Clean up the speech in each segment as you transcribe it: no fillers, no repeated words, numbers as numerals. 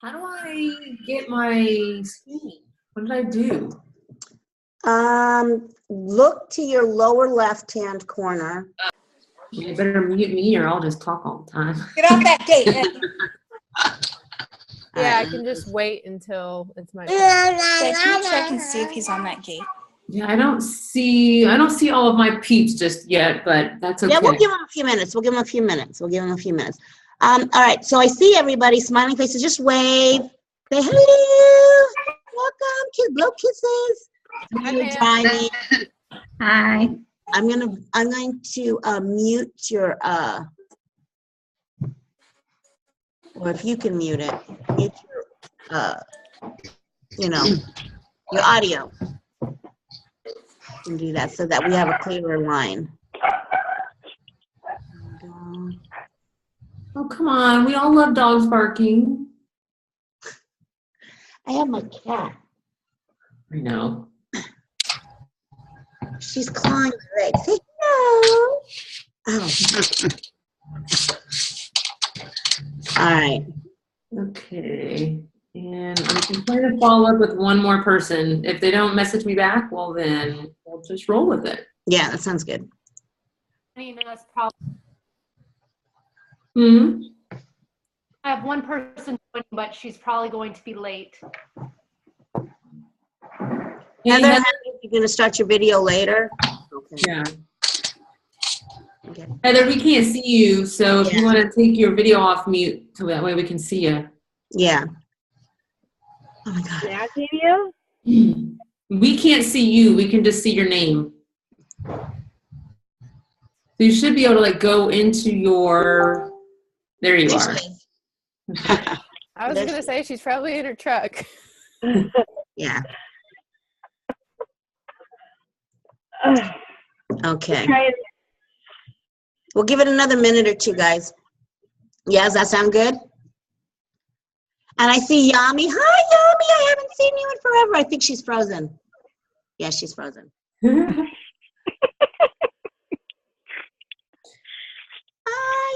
How do I get my screen? What did I do? Look to your lower left-hand corner. You better mute me or I'll just talk all the time. Get off that gate. Yeah, I can just wait until it's my turn. Can you check and see if he's on that gate? Yeah, I don't see all of my peeps just yet, but that's okay. Yeah, we'll give them a few minutes. All right, so I see everybody, smiling faces. Just wave. Say hello. Welcome. Blow kisses. You're driving. Hi. I'm going to mute your or if you can mute it, mute your your audio. You can do that so that we have a clearer line. Oh, come on. We all love dogs barking. I have my cat. I know. She's clawing my leg. Say hello. Oh. All right. Okay. And I'm trying to follow up with one more person. If they don't message me back, well, then we'll just roll with it. Yeah, that sounds good. I have one person, but she's probably going to be late. Heather, you're going to start your video later? Okay. Yeah. Okay. Heather, we can't see you, so if you want to take your video off mute, so that way we can see you. Yeah. Oh my God. Now see you? We can't see you. We can just see your name. So you should be able to go into your. There you are. I was going to say she's probably in her truck. Yeah. Okay. We'll give it another minute or two, guys. Yeah, does that sound good? And I see Yami. Hi, Yami. I haven't seen you in forever. I think she's frozen. Yeah, she's frozen. Hi,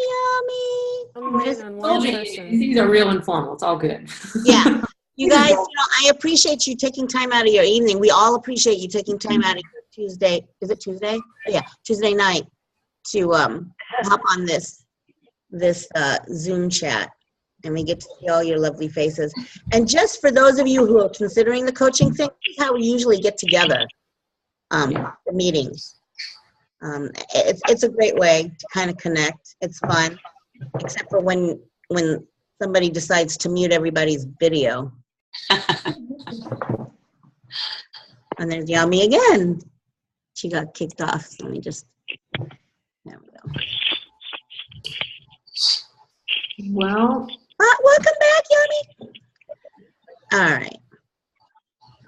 Yami. These are real informal. It's all good. Yeah. You guys, I appreciate you taking time out of your evening. We all appreciate you taking time out of your Tuesday. Is it Tuesday? Yeah, Tuesday night to hop on this Zoom chat, and we get to see all your lovely faces. And just for those of you who are considering the coaching thing, this is how we usually get together, the meetings. It's a great way to kind of connect. It's fun, except for when somebody decides to mute everybody's video. And there's Yami again. She got kicked off. So let me just, there we go. Well. Welcome back, Yami. All right.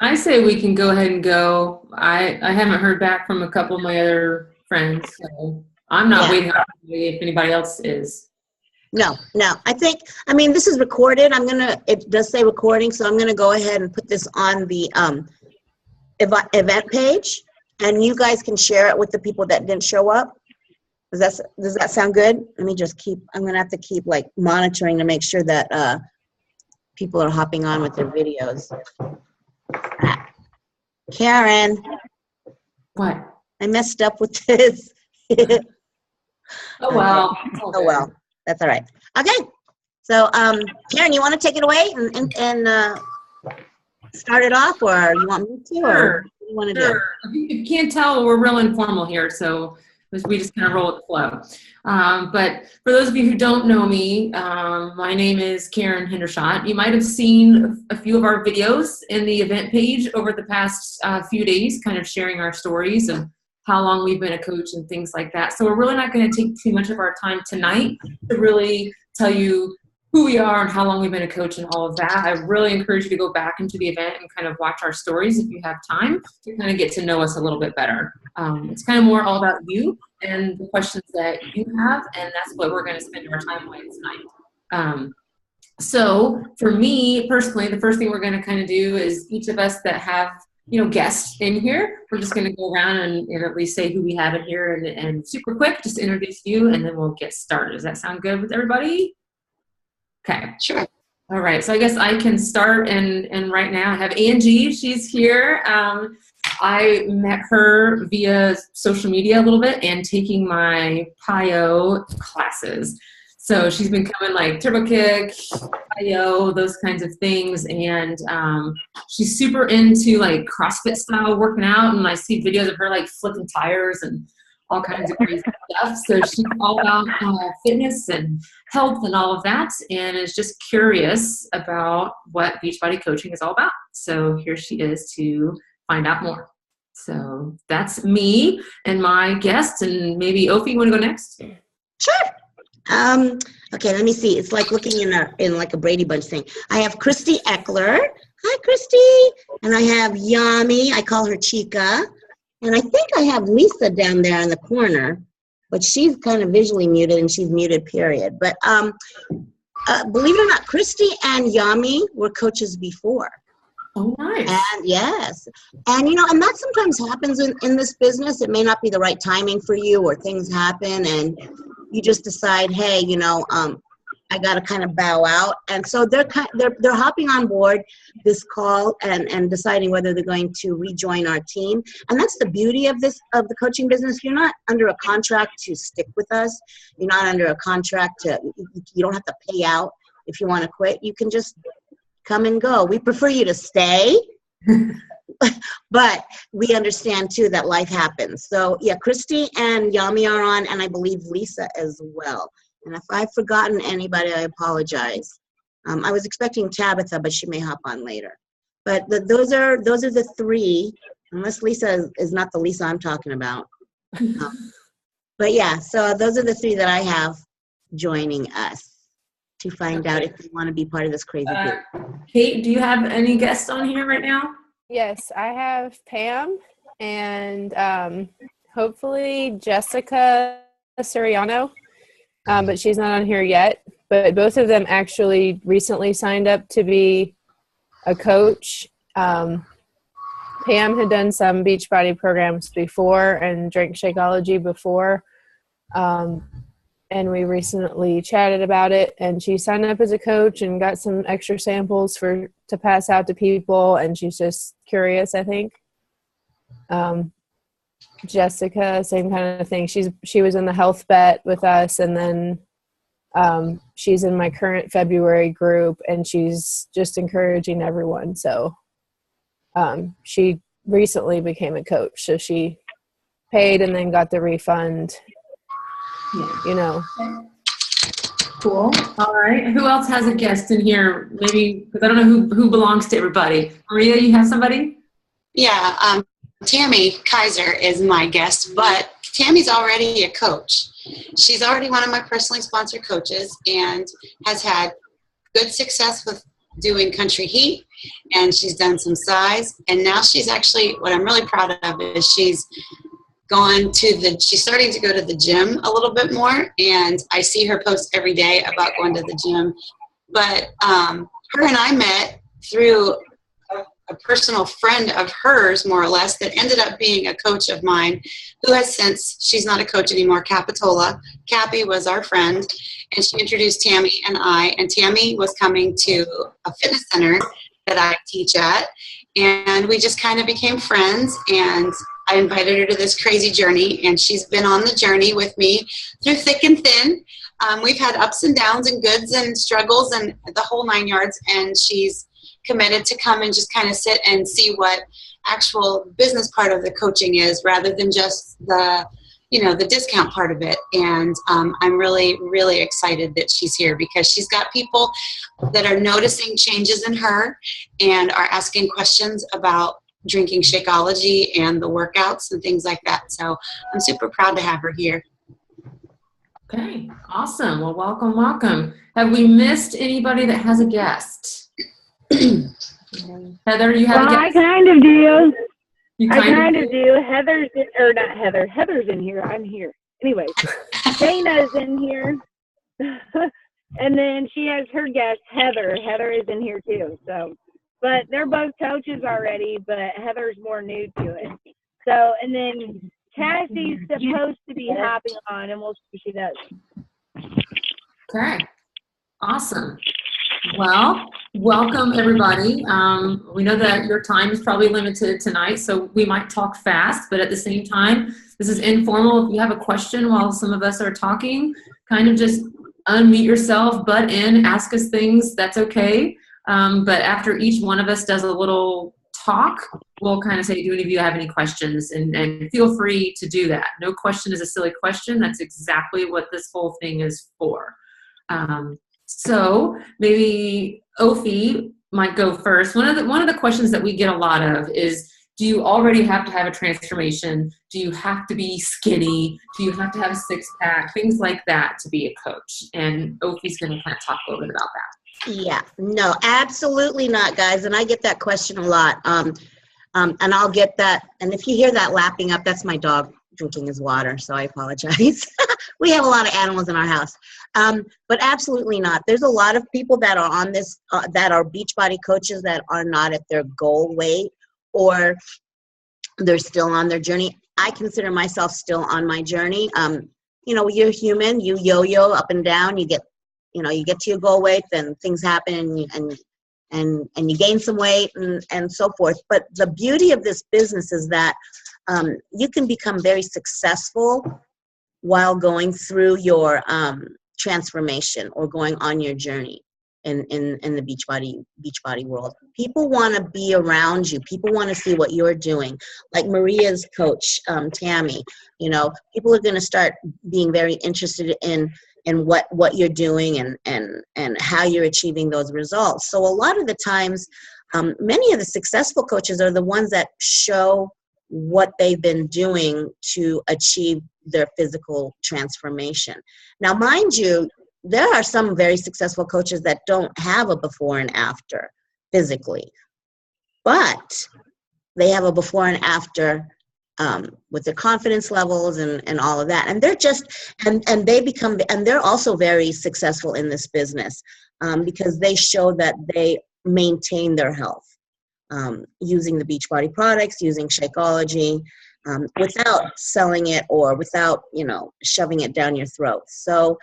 I say we can go ahead and go. I haven't heard back from a couple of my other friends, so I'm not waiting on if anybody else is. No. I mean, this is recorded. It does say recording, so I'm going to go ahead and put this on the event page, and you guys can share it with the people that didn't show up. Does that sound good? Let me just I'm going to have to keep monitoring to make sure that people are hopping on with their videos. Karen. What? I messed up with this. Oh, well. Oh, well. That's all right. Okay. So, Karen, you want to take it away and start it off, or you want me to? Or what do you want to do? You can't tell, we're real informal here, so we just kind of roll with the flow. But for those of you who don't know me, my name is Karen Hendershot. You might have seen a few of our videos in the event page over the past few days, kind of sharing our stories of how long we've been a coach and things like that. So we're really not going to take too much of our time tonight to really tell you who we are and how long we've been a coach and all of that. I really encourage you to go back into the event and kind of watch our stories if you have time to kind of get to know us a little bit better. It's kind of more all about you and the questions that you have, and that's what we're going to spend our time on tonight. So for me personally, the first thing we're going to kind of do is each of us that have guests in here, we're just going to go around and at least say who we have in here and super quick, just introduce you, and then we'll get started. Does that sound good with everybody? Okay. Sure. All right, so I guess I can start, and right now I have Angie. She's here. I met her via social media a little bit and taking my PIO classes. So she's been coming like turbo kick, PIO, those kinds of things, and she's super into like CrossFit style working out. And I see videos of her like flipping tires and all kinds of crazy stuff. So she's all about fitness and health and all of that, and is just curious about what Beachbody coaching is all about. So here she is to find out more. So that's me and my guest, and maybe Ophi, you want to go next? Sure. Okay, let me see. It's like looking in like a Brady Bunch thing. I have Christy Eckler. Hi, Christy. And I have Yami. I call her Chica. And I think I have Lisa down there in the corner, but she's kind of visually muted, and she's muted, period. But believe it or not, Christy and Yami were coaches before. Oh, nice. And yes. And, and that sometimes happens in this business. It may not be the right timing for you, or things happen and you just decide, hey, I got to kind of bow out. And so they're hopping on board this call and deciding whether they're going to rejoin our team. And that's the beauty of the coaching business. You're not under a contract to stick with us. You're not under a contract you don't have to pay out if you want to quit. You can just come and go. We prefer you to stay, but we understand too that life happens. So yeah, Christy and Yami are on, and I believe Lisa as well. And if I've forgotten anybody, I apologize. I was expecting Tabitha, but she may hop on later. But those are the three, unless Lisa is not the Lisa I'm talking about. But yeah, so those are the three that I have joining us to find out if they want to be part of this crazy group. Kate, do you have any guests on here right now? Yes, I have Pam and hopefully Jessica Soriano, but she's not on here yet. But both of them actually recently signed up to be a coach. Pam had done some Beachbody programs before and Drink Shakeology before. And we recently chatted about it, and she signed up as a coach and got some extra samples to pass out to people, and she's just curious, I think. Jessica, same kind of thing. She was in the health bet with us, and then she's in my current February group, and she's just encouraging everyone. So she recently became a coach, so she paid and then got the refund. Cool. All right. Who else has a guest in here? Maybe, because I don't know who belongs to everybody. Maria, you have somebody? Yeah. Tammy Kaiser is my guest, but Tammy's already a coach. She's already one of my personally sponsored coaches and has had good success with doing Country Heat, and she's done some size. And now she's actually, what I'm really proud of is she's starting to go to the gym a little bit more, and I see her post every day about going to the gym. But her and I met through a personal friend of hers, more or less, that ended up being a coach of mine, who has since, she's not a coach anymore, Capitola. Cappy was our friend, and she introduced Tammy and I, and Tammy was coming to a fitness center that I teach at, and we just kind of became friends, and I invited her to this crazy journey, and she's been on the journey with me through thick and thin. We've had ups and downs and goods and struggles and the whole 9 yards, and she's committed to come and just kind of sit and see what actual business part of the coaching is, rather than just the discount part of it. And I'm really, really excited that she's here, because she's got people that are noticing changes in her and are asking questions about drinking Shakeology and the workouts and things like that. So I'm super proud to have her here. Okay, awesome. Well, welcome. Have we missed anybody that has a guest? Heather, you have a guest? I kind of do. I kind of do. Heather's in here. I'm here. Anyway, Dana's in here. And then she has her guest, Heather. Heather is in here too. So, but they're both coaches already, but Heather's more new to it. So, and then Cassie's supposed to be hopping on, and we'll see if she does. Okay, awesome. Well, welcome everybody. We know that your time is probably limited tonight, so we might talk fast, but at the same time, this is informal. If you have a question while some of us are talking, kind of just unmute yourself, butt in, ask us things, that's okay. But after each one of us does a little talk, we'll kind of say, do any of you have any questions? And feel free to do that. No question is a silly question. That's exactly what this whole thing is for. So maybe Ophi might go first. One of the questions that we get a lot of is, do you already have to have a transformation? Do you have to be skinny? Do you have to have a six-pack? Things like that to be a coach. And Ophi's going to kind of talk a little bit about that. Yeah, no, absolutely not, guys. And I get that question a lot. And I'll get that. And if you hear that lapping up, that's my dog drinking his water. So I apologize. We have a lot of animals in our house. But absolutely not. There's a lot of people that are on this, that are Beachbody coaches that are not at their goal weight, or they're still on their journey. I consider myself still on my journey. You know, you're human. You yo-yo up and down. You get to your goal weight, then things happen, and you gain some weight and so forth. But the beauty of this business is that you can become very successful while going through your transformation or going on your journey in the Beachbody world. People want to be around you. People want to see what you're doing. Like Maria's coach, Tammy, you know, people are going to start being very interested in what you're doing and how you're achieving those results. So a lot of the times, many of the successful coaches are the ones that show what they've been doing to achieve their physical transformation. Now, mind you, there are some very successful coaches that don't have a before and after physically, but they have a before and after with their confidence levels and all of that. And they're just, and they're also very successful in this business because they show that they maintain their health using the Beachbody products, using Shakeology, without selling it or without, you know, shoving it down your throat. So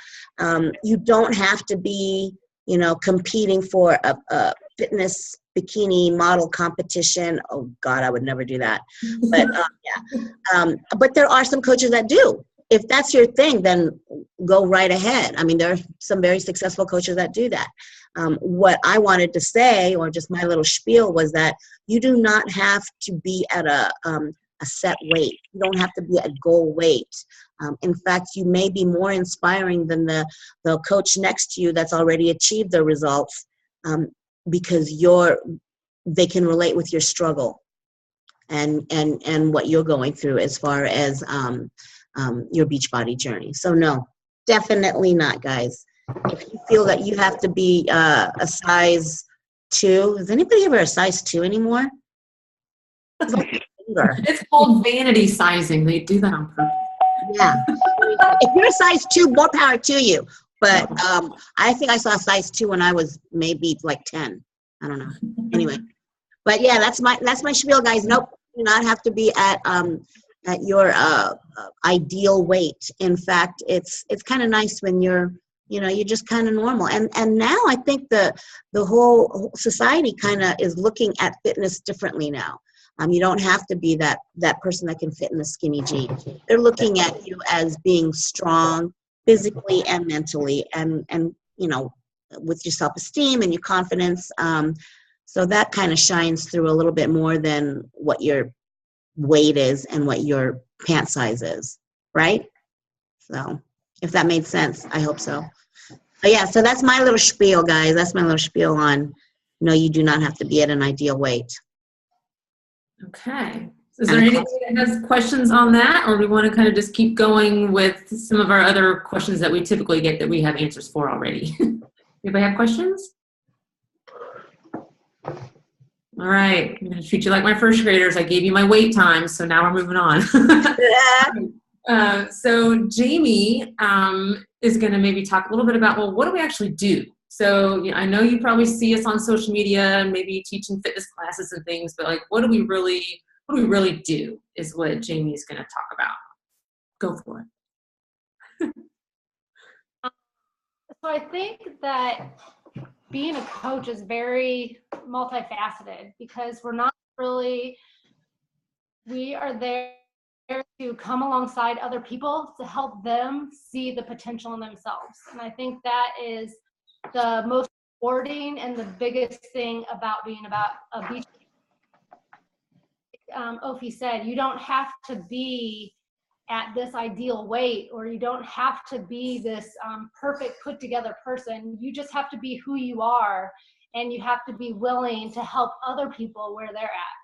you don't have to be, you know, competing for a fitness bikini model competition. Oh God, I would never do that. But yeah, but there are some coaches that do. If that's your thing, then go right ahead. I mean, there are some very successful coaches that do that. What I wanted to say, or just my little spiel, was that you do not have to be at a set weight. You don't have to be at goal weight. In fact, you may be more inspiring than the coach next to you that's already achieved their results, because they can relate with your struggle and what you're going through as far as your Beachbody journey. So no, definitely not, guys. If you feel that you have to be a size 2, is anybody ever a size 2 anymore? It's called vanity sizing. They do that on purpose. Yeah. If you're a size 2, more power to you. But I think I saw a size 2 when I was maybe like 10. I don't know. Anyway, but yeah, that's my spiel, guys. Nope, you do not have to be at your ideal weight. In fact, it's kind of nice when you're just kind of normal. And now I think the whole society kind of is looking at fitness differently now. You don't have to be that person that can fit in the skinny jeans. They're looking at you as being strong physically and mentally, and you know, with your self-esteem and your confidence. So that kind of shines through a little bit more than what your weight is and what your pant size is, right? So if that made sense, I hope so. But yeah, so that's my little spiel, guys. That's my little spiel on, no, you do not have to be at an ideal weight. Okay. Is there anybody that has questions on that, or do we want to kind of just keep going with some of our other questions that we typically get that we have answers for already? Anybody have questions? All right. I'm going to treat you like my first graders. I gave you my wait time, so now we're moving on. So Jamie is going to maybe talk a little bit about, well, what do we actually do? So I know you probably see us on social media and maybe teaching fitness classes and things, but like, what do we really do is what Jamie is going to talk about. Go for it. So I think that being a coach is very multifaceted because we are there to come alongside other people to help them see the potential in themselves. And I think that is the most rewarding and the biggest thing about being about a beach. Ophi said, you don't have to be at this ideal weight, or you don't have to be this perfect put together person. You just have to be who you are, and you have to be willing to help other people where they're at.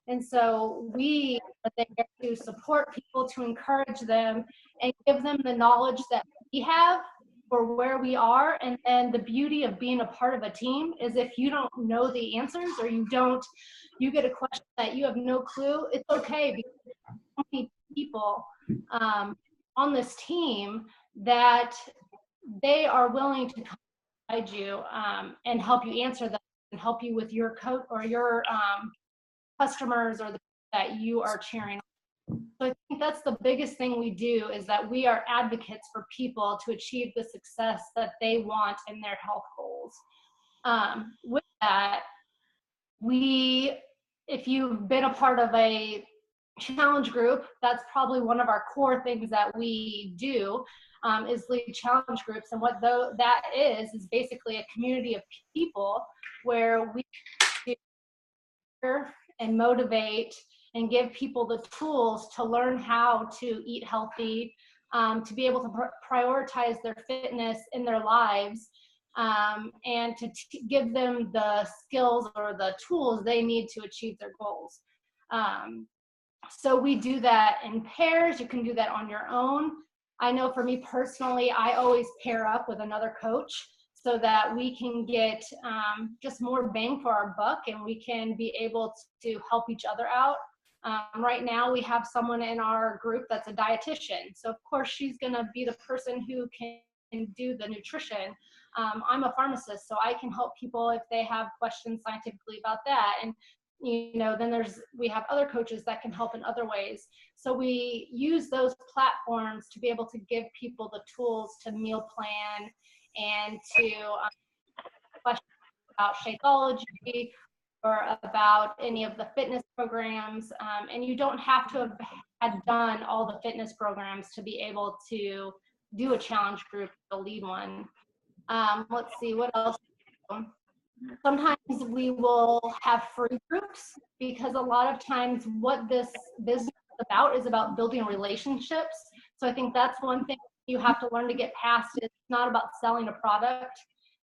And so we are there to support people, to encourage them and give them the knowledge that we have for where we are. And then the beauty of being a part of a team is if you don't know the answers, or you get a question that you have no clue, it's okay, because there's so many people on this team that they are willing to come beside you and help you answer them and help you with your coach or your customers or the that you are cheering on. So I think that's the biggest thing we do, is that we are advocates for people to achieve the success that they want in their health goals. With that, if you've been a part of a challenge group, that's probably one of our core things that we do, is lead challenge groups. And what that is basically a community of people where we and motivate and give people the tools to learn how to eat healthy, to be able to prioritize their fitness in their lives, and to give them the skills or the tools they need to achieve their goals. So we do that in pairs. You can do that on your own. I know for me personally, I always pair up with another coach so that we can get just more bang for our buck, and we can be able to help each other out. Right now we have someone in our group that's a dietitian. So of course she's gonna be the person who can do the nutrition. I'm a pharmacist, so I can help people if they have questions scientifically about that. And then we have other coaches that can help in other ways. So we use those platforms to be able to give people the tools to meal plan and to questions about Shakeology or about any of the fitness programs. And you don't have to have had done all the fitness programs to be able to do a challenge group, to lead one. Let's see, what else? Sometimes we will have free groups, because a lot of times what this business is about building relationships. So I think that's one thing you have to learn to get past. It's not about selling a product.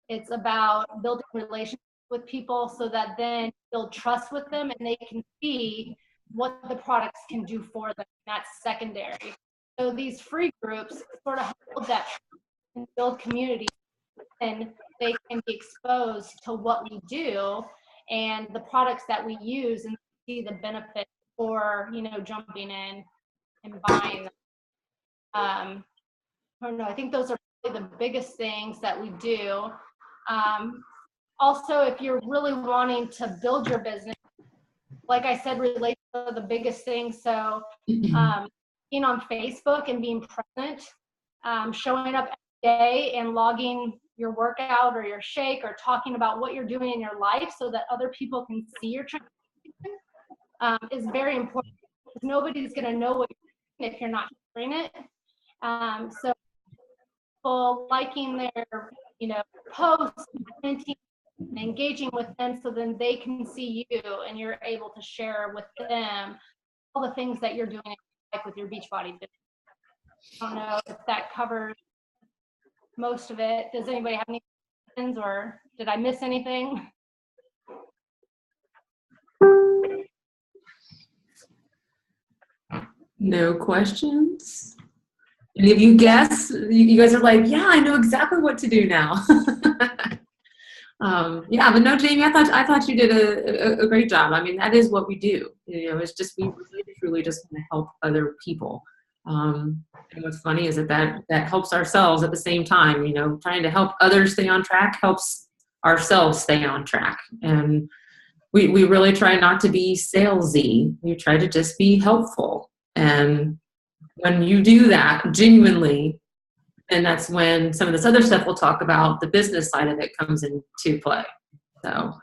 It's about building relationships with people so that then build trust with them and they can see what the products can do for them. That's secondary. So these free groups sort of help that and build community, and they can be exposed to what we do and the products that we use and see the benefit for, jumping in and buying them. I don't know, I think those are probably the biggest things that we do. Also, if you're really wanting to build your business, like I said, relationships are the biggest thing. So being on Facebook and being present, showing up every day and logging your workout or your shake or talking about what you're doing in your life so that other people can see your transformation is very important, because nobody's going to know what you're doing if you're not sharing it. So people liking their posts, commenting, and engaging with them, so then they can see you and you're able to share with them all the things that you're doing with your Beachbody business. I don't know if that covers most of it. Does anybody have any questions, or did I miss anything? No questions? Any of you guess? You guys are like, yeah, I know exactly what to do now. Yeah, but no, Jamie, I thought you did a great job. I mean, that is what we do. It's just, we really truly just want to help other people. And what's funny is that helps ourselves at the same time. Trying to help others stay on track helps ourselves stay on track. And we really try not to be salesy. We try to just be helpful. And when you do that genuinely, that's when some of this other stuff we'll talk about, the business side of it, comes into play. So,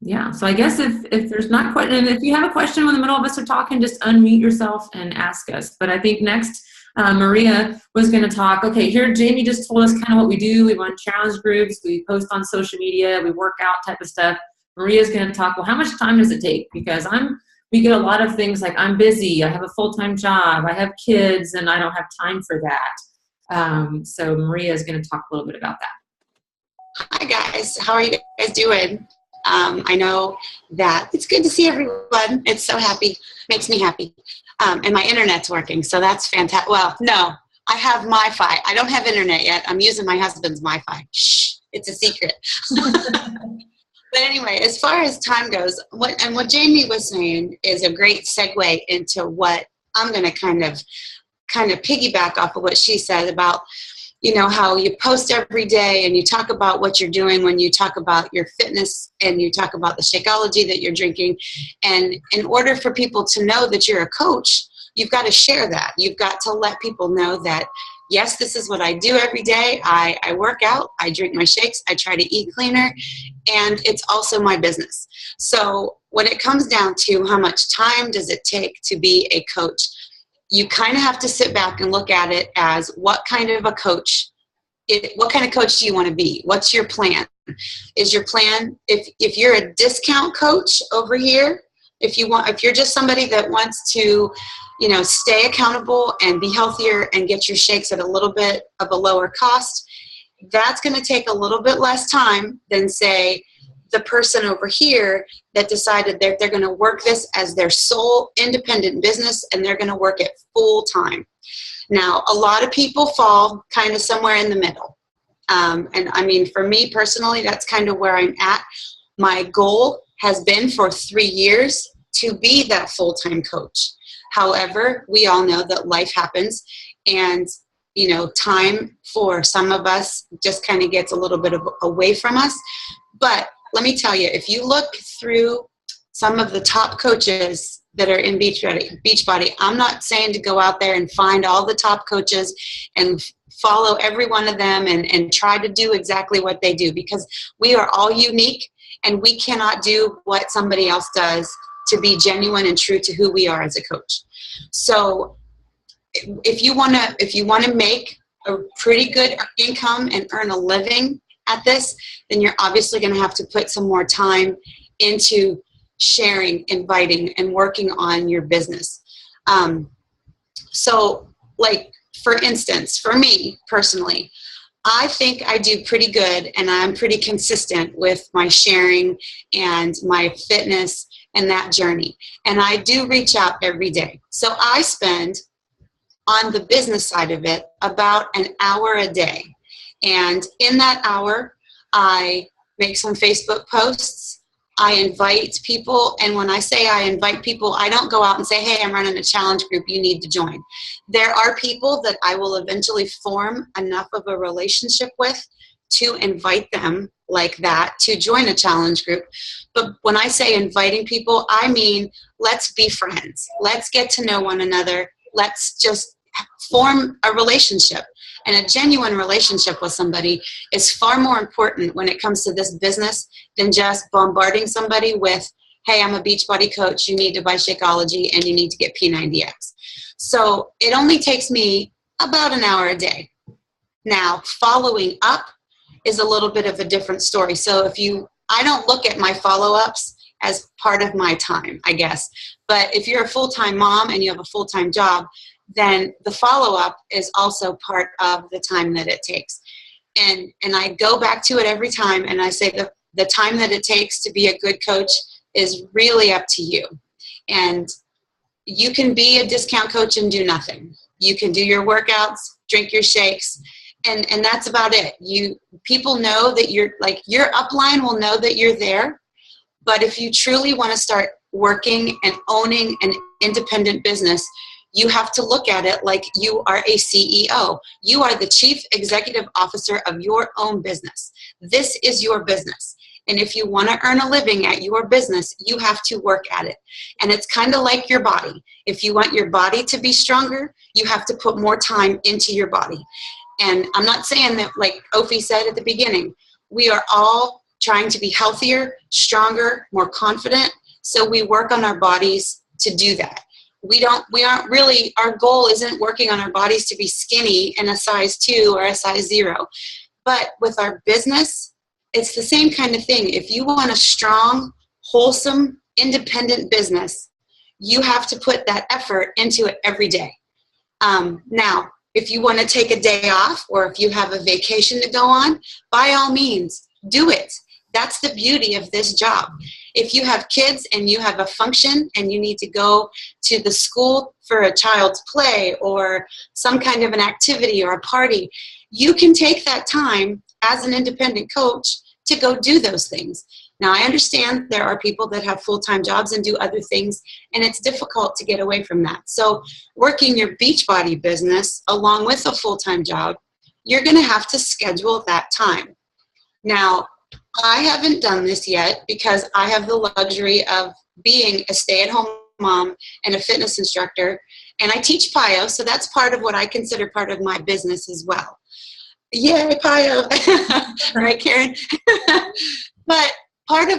yeah. So I guess if there's not quite, and if you have a question when the middle of us are talking, just unmute yourself and ask us. But I think next, Maria was going to talk. Okay, here Jamie just told us kind of what we do. We run challenge groups. We post on social media. We work out type of stuff. Maria's going to talk. Well, how much time does it take? Because we get a lot of things like, I'm busy. I have a full-time job. I have kids, and I don't have time for that. So Maria is going to talk a little bit about that. Hi guys, how are you guys doing? I know that it's good to see everyone. It's so happy, makes me happy. And my internet's working, so that's fantastic. Well, no, I have MiFi. I don't have internet yet. I'm using my husband's MiFi. Shh, it's a secret. But anyway, as far as time goes, what Jamie was saying is a great segue into what I'm going to kind of piggyback off of what she said about, you know, how you post every day and you talk about what you're doing when you talk about your fitness and you talk about the Shakeology that you're drinking. And in order for people to know that you're a coach, you've got to share that. You've got to let people know that, yes, this is what I do every day. I work out, I drink my shakes, I try to eat cleaner, and it's also my business. So when it comes down to how much time does it take to be a coach, you kind of have to sit back and look at it as what kind of coach do you want to be? What's your plan? Is your plan, if you're a discount coach over here, if you're just somebody that wants to, you know, stay accountable and be healthier and get your shakes at a little bit of a lower cost, that's going to take a little bit less time than, say, the person over here that decided that they're going to work this as their sole independent business and they're going to work it full time. Now, a lot of people fall kind of somewhere in the middle. And I mean, for me personally, that's kind of where I'm at. My goal has been for 3 years to be that full-time coach. However, we all know that life happens, and you know, time for some of us just kind of gets a little bit away from us. But let me tell you, if you look through some of the top coaches that are in Beachbody, I'm not saying to go out there and find all the top coaches and follow every one of them and try to do exactly what they do, because we are all unique and we cannot do what somebody else does to be genuine and true to who we are as a coach. So if you want to make a pretty good income and earn a living at this, then you're obviously going to have to put some more time into sharing, inviting, and working on your business. So, like, for instance, for me personally, I think I do pretty good and I'm pretty consistent with my sharing and my fitness and that journey. And I do reach out every day. So I spend, on the business side of it, about an hour a day. And in that hour, I make some Facebook posts. I invite people. And when I say I invite people, I don't go out and say, hey, I'm running a challenge group, you need to join. There are people that I will eventually form enough of a relationship with to invite them like that to join a challenge group. But when I say inviting people, I mean, let's be friends. Let's get to know one another. Let's just form a relationship. And a genuine relationship with somebody is far more important when it comes to this business than just bombarding somebody with, hey, I'm a Beachbody coach, you need to buy Shakeology and you need to get P90X. So it only takes me about an hour a day. Now, following up is a little bit of a different story. So I don't look at my follow-ups as part of my time, I guess. But if you're a full-time mom and you have a full-time job, then the follow-up is also part of the time that it takes. And I go back to it every time, and I say the time that it takes to be a good coach is really up to you. And you can be a discount coach and do nothing. You can do your workouts, drink your shakes, and that's about it. People know that your upline will know that you're there. But if you truly want to start working and owning an independent business, you have to look at it like you are a CEO. You are the chief executive officer of your own business. This is your business. And if you want to earn a living at your business, you have to work at it. And it's kind of like your body. If you want your body to be stronger, you have to put more time into your body. And I'm not saying that, like Ophi said at the beginning, we are all trying to be healthier, stronger, more confident. So we work on our bodies to do that. We aren't really, our goal isn't working on our bodies to be skinny and a size 2 or a size 0. But with our business, it's the same kind of thing. If you want a strong, wholesome, independent business, you have to put that effort into it every day. Now, if you want to take a day off, or if you have a vacation to go on, by all means, do it. That's the beauty of this job. If you have kids and you have a function and you need to go to the school for a child's play or some kind of an activity or a party, you can take that time as an independent coach to go do those things. Now, I understand there are people that have full-time jobs and do other things, and it's difficult to get away from that. So working your Beachbody business along with a full-time job, you're going to have to schedule that time. Now, I haven't done this yet because I have the luxury of being a stay-at-home mom and a fitness instructor, and I teach PIO, so that's part of what I consider part of my business as well. Yay, PIO! Right, Karen? But part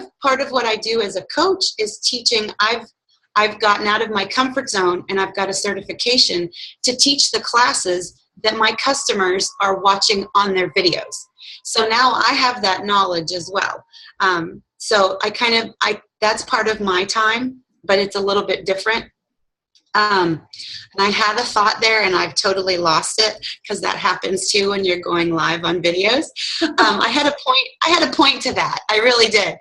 of what I do as a coach is teaching. I've gotten out of my comfort zone, and I've got a certification to teach the classes that my customers are watching on their videos. So now I have that knowledge as well. So that's part of my time, but it's a little bit different. And I had a thought there, and I've totally lost it, because that happens too when you're going live on videos. I had a point to that. I really did.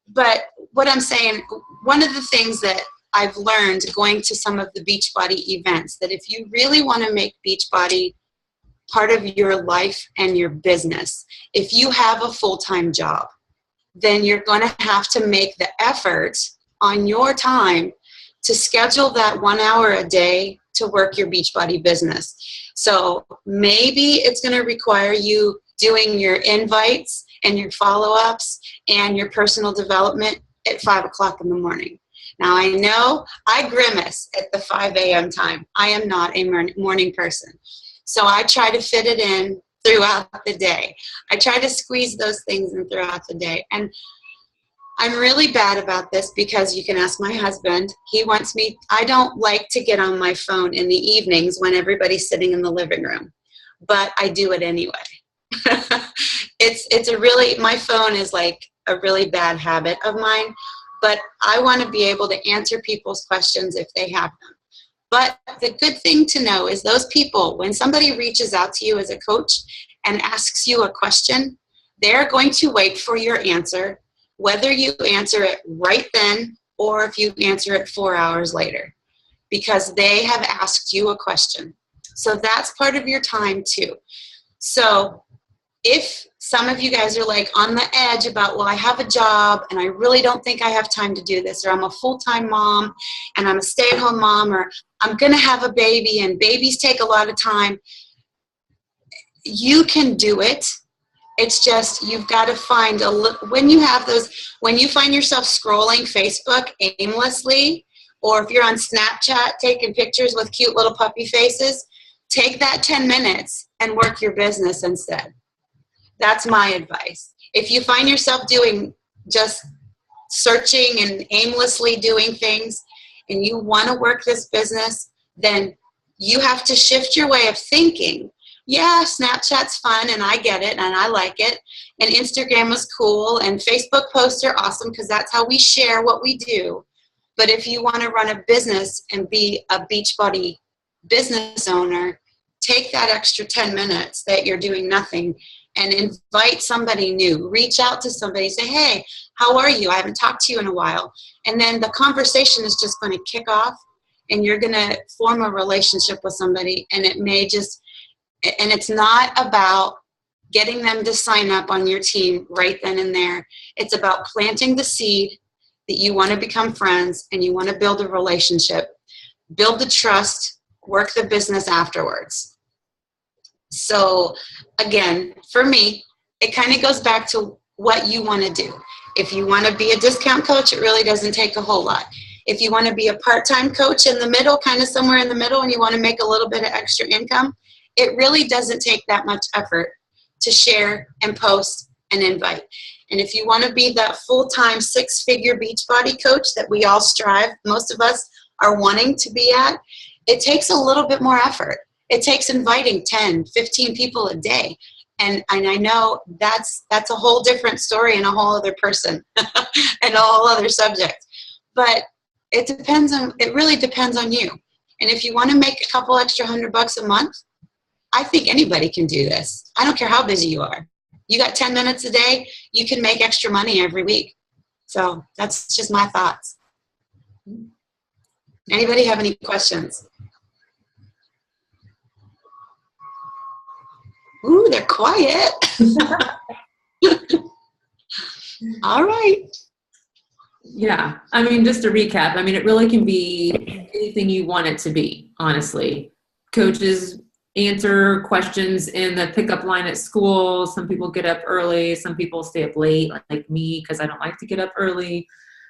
But what I'm saying, one of the things that I've learned going to some of the Beachbody events, that if you really want to make Beachbody part of your life and your business, if you have a full-time job, then you're going to have to make the effort on your time to schedule that 1 hour a day to work your Beachbody business. So maybe it's going to require you doing your invites and your follow-ups and your personal development at 5 o'clock in the morning. Now, I know I grimace at the 5 a.m. time. I am not a morning person. So I try to fit it in throughout the day. I try to squeeze those things in throughout the day. And I'm really bad about this, because you can ask my husband. He wants me, I don't like to get on my phone in the evenings when everybody's sitting in the living room, but I do it anyway. My phone is like a really bad habit of mine, but I want to be able to answer people's questions if they have them. But the good thing to know is those people, when somebody reaches out to you as a coach and asks you a question, they're going to wait for your answer, whether you answer it right then or if you answer it 4 hours later, because they have asked you a question. So that's part of your time too. So if some of you guys are like on the edge about, well, I have a job and I really don't think I have time to do this, or I'm a full-time mom and I'm a stay-at-home mom, or I'm going to have a baby and babies take a lot of time, you can do it. It's just, you've got to find when you find yourself scrolling Facebook aimlessly, or if you're on Snapchat taking pictures with cute little puppy faces, take that 10 minutes and work your business instead. That's my advice. If you find yourself doing just searching and aimlessly doing things, and you want to work this business, then you have to shift your way of thinking. Yeah, Snapchat's fun, and I get it, and I like it, and Instagram is cool, and Facebook posts are awesome because that's how we share what we do. But if you want to run a business and be a Beachbody business owner, take that extra 10 minutes that you're doing nothing and invite somebody new. Reach out to somebody, say, hey, how are you? I haven't talked to you in a while. And then the conversation is just going to kick off, and you're going to form a relationship with somebody, and it's not about getting them to sign up on your team right then and there. It's about planting the seed that you want to become friends and you want to build a relationship, build the trust, work the business afterwards. So again, for me, it kind of goes back to what you want to do. If you want to be a discount coach, it really doesn't take a whole lot. If you want to be a part-time coach in the middle, kind of somewhere in the middle, and you want to make a little bit of extra income, it really doesn't take that much effort to share and post and invite. And if you want to be that full-time 6-figure Beachbody coach that we all strive, most of us are wanting to be at, it takes a little bit more effort. It takes inviting 10, 15 people a day. And I know that's a whole different story and a whole other person and a whole other subject. But it really depends on you. And if you want to make a couple extra $100 a month, I think anybody can do this. I don't care how busy you are. You got 10 minutes a day, you can make extra money every week. So that's just my thoughts. Anybody have any questions? Ooh, they're quiet. All right. Yeah. I mean, just to recap, I mean, it really can be anything you want it to be, honestly. Coaches answer questions in the pickup line at school. Some people get up early. Some people stay up late, like me, because I don't like to get up early.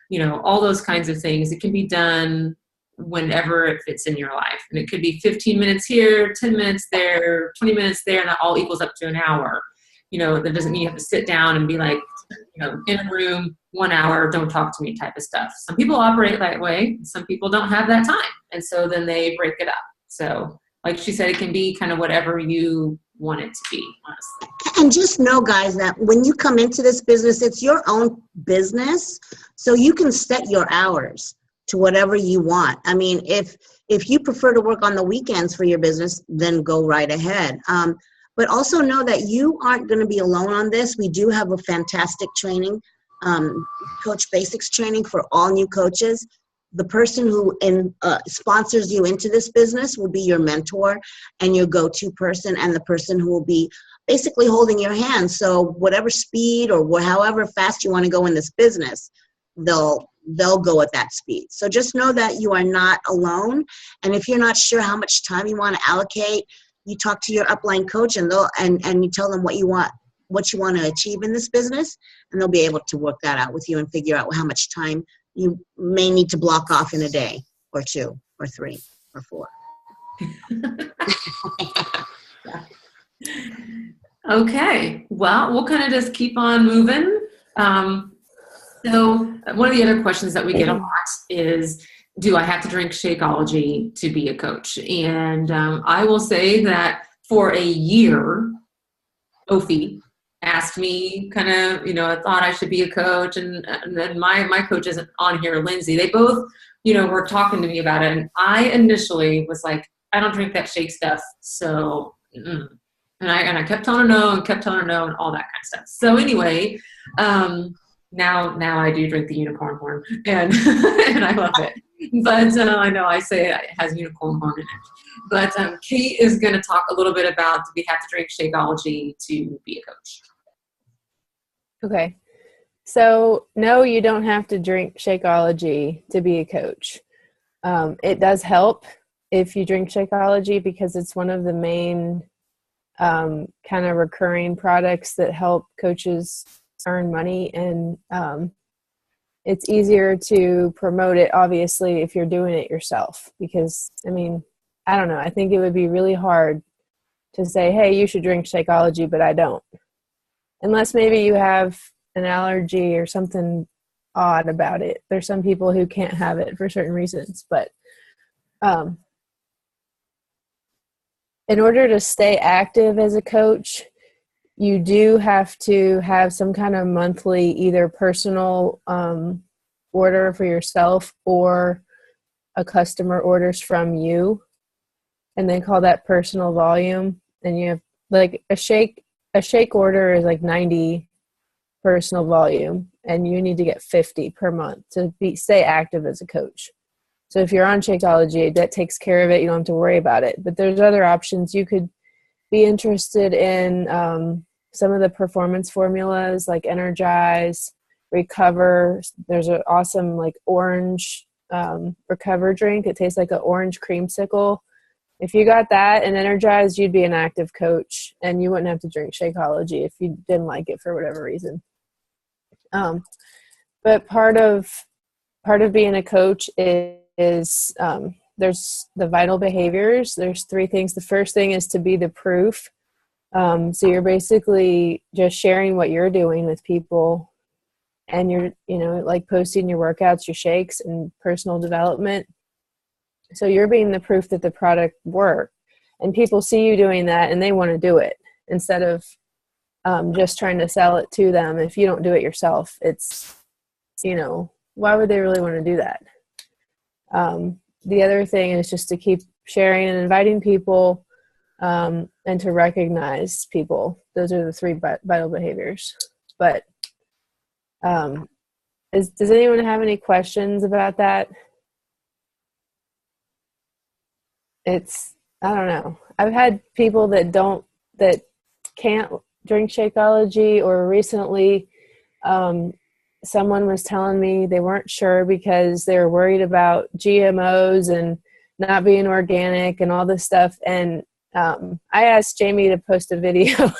You know, all those kinds of things. It can be done whenever it fits in your life. And it could be 15 minutes here, 10 minutes there, 20 minutes there, and that all equals up to an hour. You know, that doesn't mean you have to sit down and be like, you know, in a room, 1 hour, don't talk to me type of stuff. Some people operate that way. Some people don't have that time. And so then they break it up. So like she said, it can be kind of whatever you want it to be, honestly. And just know, guys, that when you come into this business, it's your own business. So you can set your hours to whatever you want. I mean, if you prefer to work on the weekends for your business, then go right ahead. But also know that you aren't going to be alone on this. We do have a fantastic training, Coach Basics training for all new coaches. The person who sponsors you into this business will be your mentor and your go-to person, and the person who will be basically holding your hand. So whatever speed or however fast you want to go in this business, they'll go at that speed. So just know that you are not alone. And if you're not sure how much time you want to allocate, you talk to your upline coach and you tell them what you want to achieve in this business, and they'll be able to work that out with you and figure out how much time you may need to block off in a day or 2 or 3 or 4. Okay, well, we'll kind of just keep on moving. So one of the other questions that we get a lot is, do I have to drink Shakeology to be a coach? And I will say that for a year, Ophi asked me kind of, you know, I thought I should be a coach. And then my coach isn't on here, Lindsay. They both, you know, were talking to me about it. And I initially was like, I don't drink that shake stuff. So, and I kept telling her no and kept telling her no and all that kind of stuff. So anyway, now I do drink the unicorn horn and and I love it. But I know I say it has unicorn horn in it. But Kate is going to talk a little bit about, do we have to drink Shakeology to be a coach? Okay. So no, you don't have to drink Shakeology to be a coach. It does help if you drink Shakeology because it's one of the main kind of recurring products that help coaches earn money, and it's easier to promote it obviously if you're doing it yourself, because I mean, I don't know, I think it would be really hard to say, hey, you should drink Shakeology, but I don't, unless maybe you have an allergy or something odd about it. There's some people who can't have it for certain reasons, but in order to stay active as a coach, you do have to have some kind of monthly either personal order for yourself or a customer orders from you, and then call that personal volume. And you have like a shake order is like 90 personal volume, and you need to get 50 per month to stay active as a coach. So if you're on Shakeology, that takes care of it. You don't have to worry about it. But there's other options. You could be interested in some of the performance formulas like Energize, Recover. There's an awesome like orange Recover drink. It tastes like an orange creamsicle. If you got that and Energize, you'd be an active coach, and you wouldn't have to drink Shakeology if you didn't like it for whatever reason. But part of being a coach is there's the vital behaviors. There's 3 things. The first thing is to be the proof. So you're basically just sharing what you're doing with people, and you're, like posting your workouts, your shakes, and personal development. So you're being the proof that the product worked, and people see you doing that and they want to do it instead of just trying to sell it to them. If you don't do it yourself, it's, why would they really want to do that? The other thing is just to keep sharing and inviting people, and to recognize people. Those are the 3 vital behaviors. But does anyone have any questions about that? I don't know. I've had people that can't drink Shakeology, or recently someone was telling me they weren't sure because they were worried about GMOs and not being organic and all this stuff. And I asked Jamie to post a video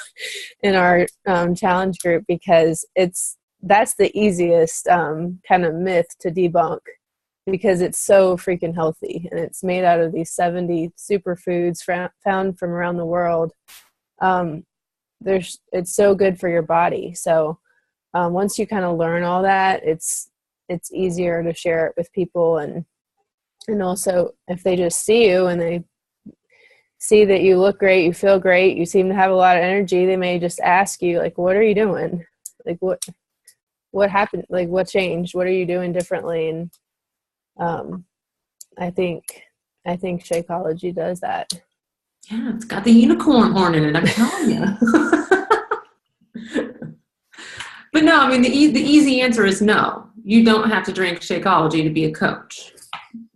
in our challenge group, because that's the easiest kind of myth to debunk, because it's so freaking healthy, and it's made out of these 70 superfoods found from around the world. It's so good for your body. So once you kind of learn all that, it's easier to share it with people. And also, if they just see you and they see that you look great, you feel great, you seem to have a lot of energy, they may just ask you, like, what are you doing? Like, what happened? Like, what changed? What are you doing differently? And I think Shakeology does that. Yeah, it's got the unicorn horn in it, I'm telling you. But no, I mean, the easy answer is no. You don't have to drink Shakeology to be a coach.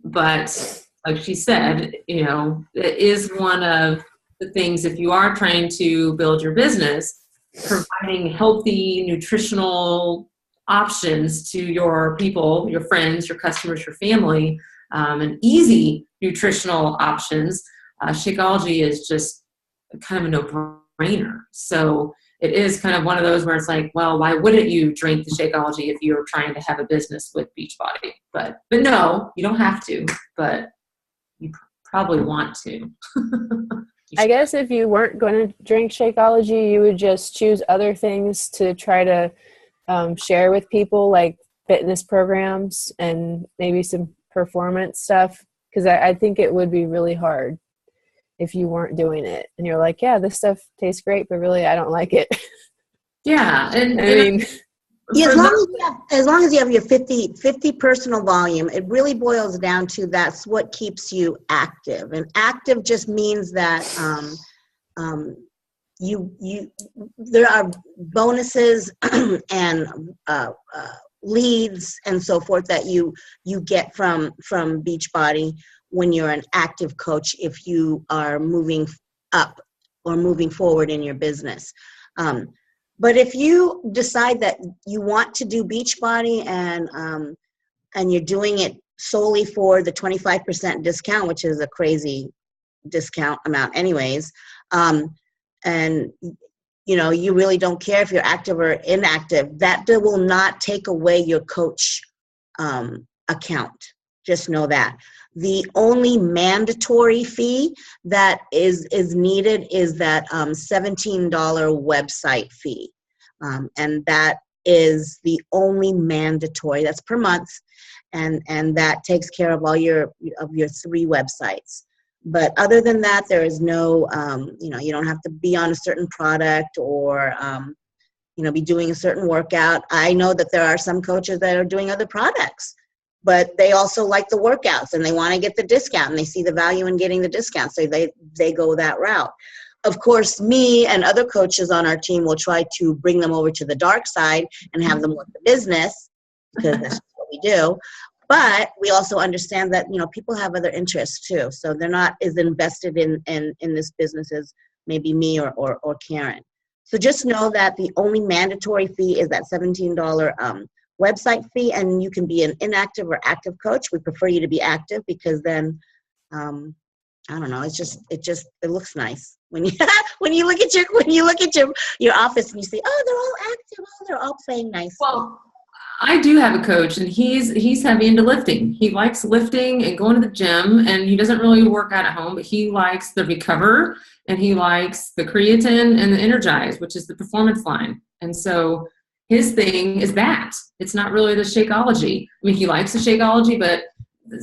But like she said, it is one of the things, if you are trying to build your business, providing healthy, nutritional options to your people, your friends, your customers, your family, and easy nutritional options. Shakeology is just kind of a no-brainer. So it is kind of one of those where it's like, well, why wouldn't you drink the Shakeology if you're trying to have a business with Beachbody? But no, you don't have to, but you probably want to. I guess if you weren't going to drink Shakeology, you would just choose other things to try to share with people, like fitness programs and maybe some performance stuff. Because I think it would be really hard if you weren't doing it and you're like, yeah, this stuff tastes great, but really I don't like it. Yeah. And I mean, yeah, as long as you have your 50 personal volume, it really boils down to that's what keeps you active. And active just means that there are bonuses and leads and so forth that you get from Beachbody when you're an active coach, if you are moving up or moving forward in your business. But if you decide that you want to do Beachbody and you're doing it solely for the 25% discount, which is a crazy discount amount anyways, and you really don't care if you're active or inactive, that will not take away your coach account. Just know that. The only mandatory fee that is needed is that $17 website fee. And that is the only mandatory. That's per month. And that takes care of all your 3 websites. But other than that, there is no, you don't have to be on a certain product or, be doing a certain workout. I know that there are some coaches that are doing other products, but they also like the workouts and they want to get the discount and they see the value in getting the discount. So they go that route. Of course, me and other coaches on our team will try to bring them over to the dark side and have them work the business, because that's what we do. But we also understand that, people have other interests too. So they're not as invested in this business as maybe me or Karen. So just know that the only mandatory fee is that $17 website fee, and you can be an inactive or active coach. We prefer you to be active because then, I don't know, it looks nice when you when you look at your office and you say, oh, they're all active, oh, they're all playing nice. Well, I do have a coach, and he's heavy into lifting. He likes lifting and going to the gym, and he doesn't really work out at home, but he likes the Recover, and he likes the creatine and the Energize, which is the performance line. And so his thing is that. It's not really the Shakeology. I mean, he likes the Shakeology, but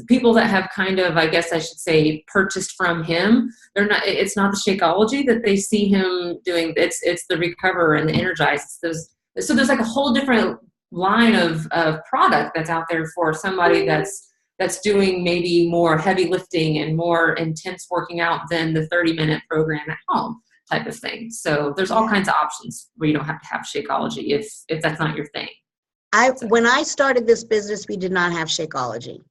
people that have kind of, I guess I should say, purchased from him, it's not the Shakeology that they see him doing. It's the Recover and the Energize. So there's like a whole different line of product that's out there for somebody that's doing maybe more heavy lifting and more intense working out than the 30-minute program at home type of thing. So there's all kinds of options where you don't have to have Shakeology if that's not your thing. When I started this business, we did not have Shakeology.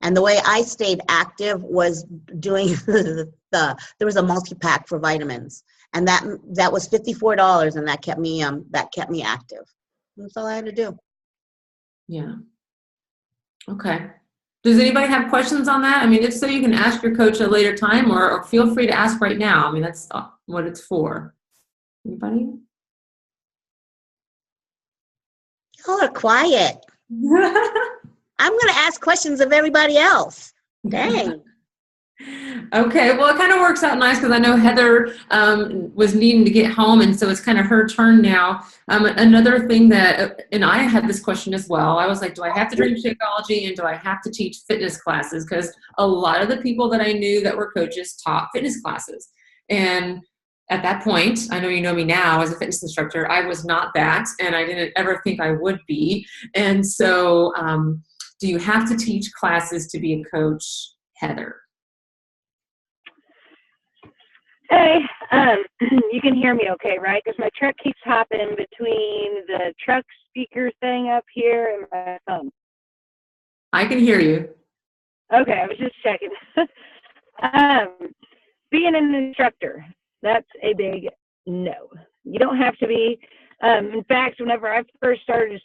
And the way I stayed active was doing there was a multi-pack for vitamins, and that was $54, and that kept me active. That's all I had to do. Yeah. Okay. Does anybody have questions on that? I mean, if so, you can ask your coach at a later time, or feel free to ask right now. I mean, that's what it's for. Anybody? Y'all are quiet. I'm going to ask questions of everybody else. Dang. Okay, well, it kind of works out nice because I know Heather was needing to get home, and so it's kind of her turn now. Another thing and I had this question as well. I was like, do I have to drink Shakeology, and do I have to teach fitness classes? Because a lot of the people that I knew that were coaches taught fitness classes. And at that point, I know you know me now as a fitness instructor, I was not that, and I didn't ever think I would be. And so do you have to teach classes to be a coach, Heather? Hey, you can hear me okay, right? Because my truck keeps hopping between the truck speaker thing up here and my phone. I can hear you. Okay, I was just checking. Being an instructor, that's a big no. You don't have to be. In fact, whenever I first started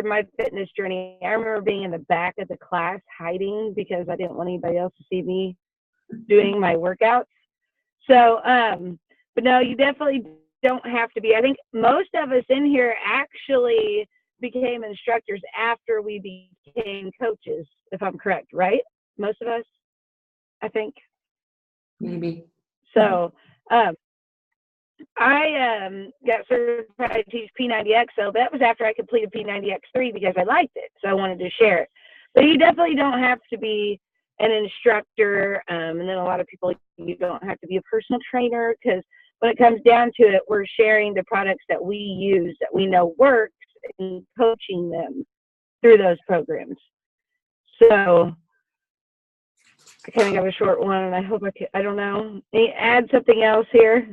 my fitness journey, I remember being in the back of the class hiding because I didn't want anybody else to see me doing my workouts. So, but no, you definitely don't have to be. I think most of us in here actually became instructors after we became coaches, if I'm correct, right? Most of us, I think. Maybe. So, I got certified to teach P90X, so that was after I completed P90X3 because I liked it, so I wanted to share it. But you definitely don't have to be an instructor, and then a lot of people, you don't have to be a personal trainer, because when it comes down to it, we're sharing the products that we use that we know works and coaching them through those programs. So I kind of got a short one, and I hope I don't know, add something else here.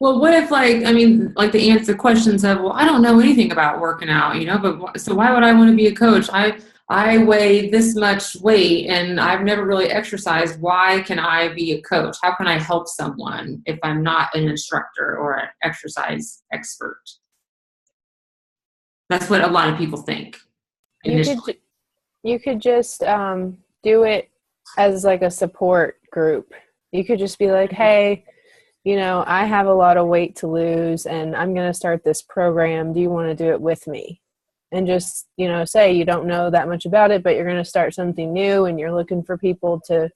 Well, what if, to answer questions of, well, I don't know anything about working out, but so why would I want to be a coach? I weigh this much weight and I've never really exercised. Why can I be a coach? How can I help someone if I'm not an instructor or an exercise expert? That's what a lot of people think. You could just do it as like a support group. You could just be like, hey, I have a lot of weight to lose and I'm going to start this program. Do you want to do it with me? And just, say you don't know that much about it, but you're going to start something new and you're looking for people to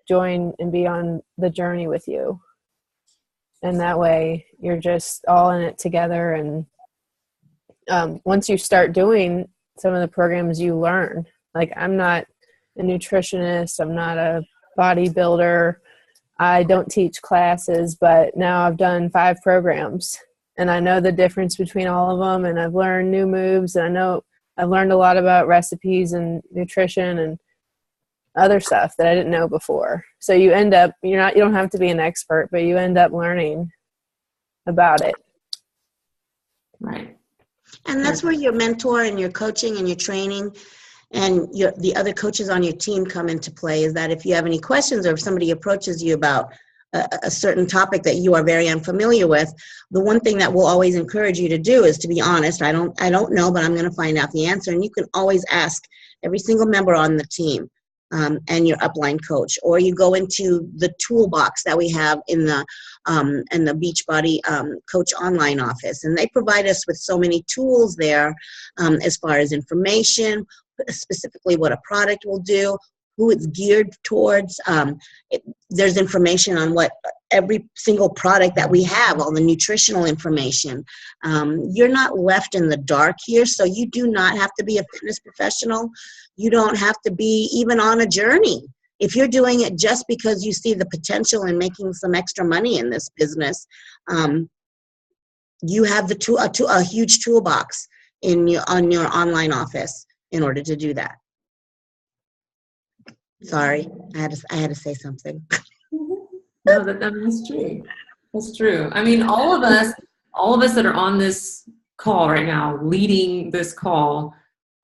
join and be on the journey with you. And that way you're just all in it together. And once you start doing some of the programs, you learn. Like, I'm not a nutritionist. I'm not a bodybuilder. I don't teach classes, but now I've done 5 programs. And I know the difference between all of them, and I've learned new moves, and I know I've learned a lot about recipes and nutrition and other stuff that I didn't know before. So you end up, you don't have to be an expert, but you end up learning about it. Right. And that's where your mentor and your coaching and your training and the other coaches on your team come into play, is that if you have any questions or if somebody approaches you about a certain topic that you are very unfamiliar with, the one thing that we'll always encourage you to do is to be honest. I don't know, but I'm going to find out the answer. And you can always ask every single member on the team, and your upline coach, or you go into the toolbox that we have in the Beachbody Coach online office, and they provide us with so many tools there, as far as information, specifically what a product will do, who it's geared towards. There's information on what every single product that we have, all the nutritional information. You're not left in the dark here, so you do not have to be a fitness professional. You don't have to be even on a journey. If you're doing it just because you see the potential in making some extra money in this business, you have a huge toolbox on your online office in order to do that. Sorry, I had to say something. No, that's true. That's true. I mean, all of us that are on this call right now, leading this call,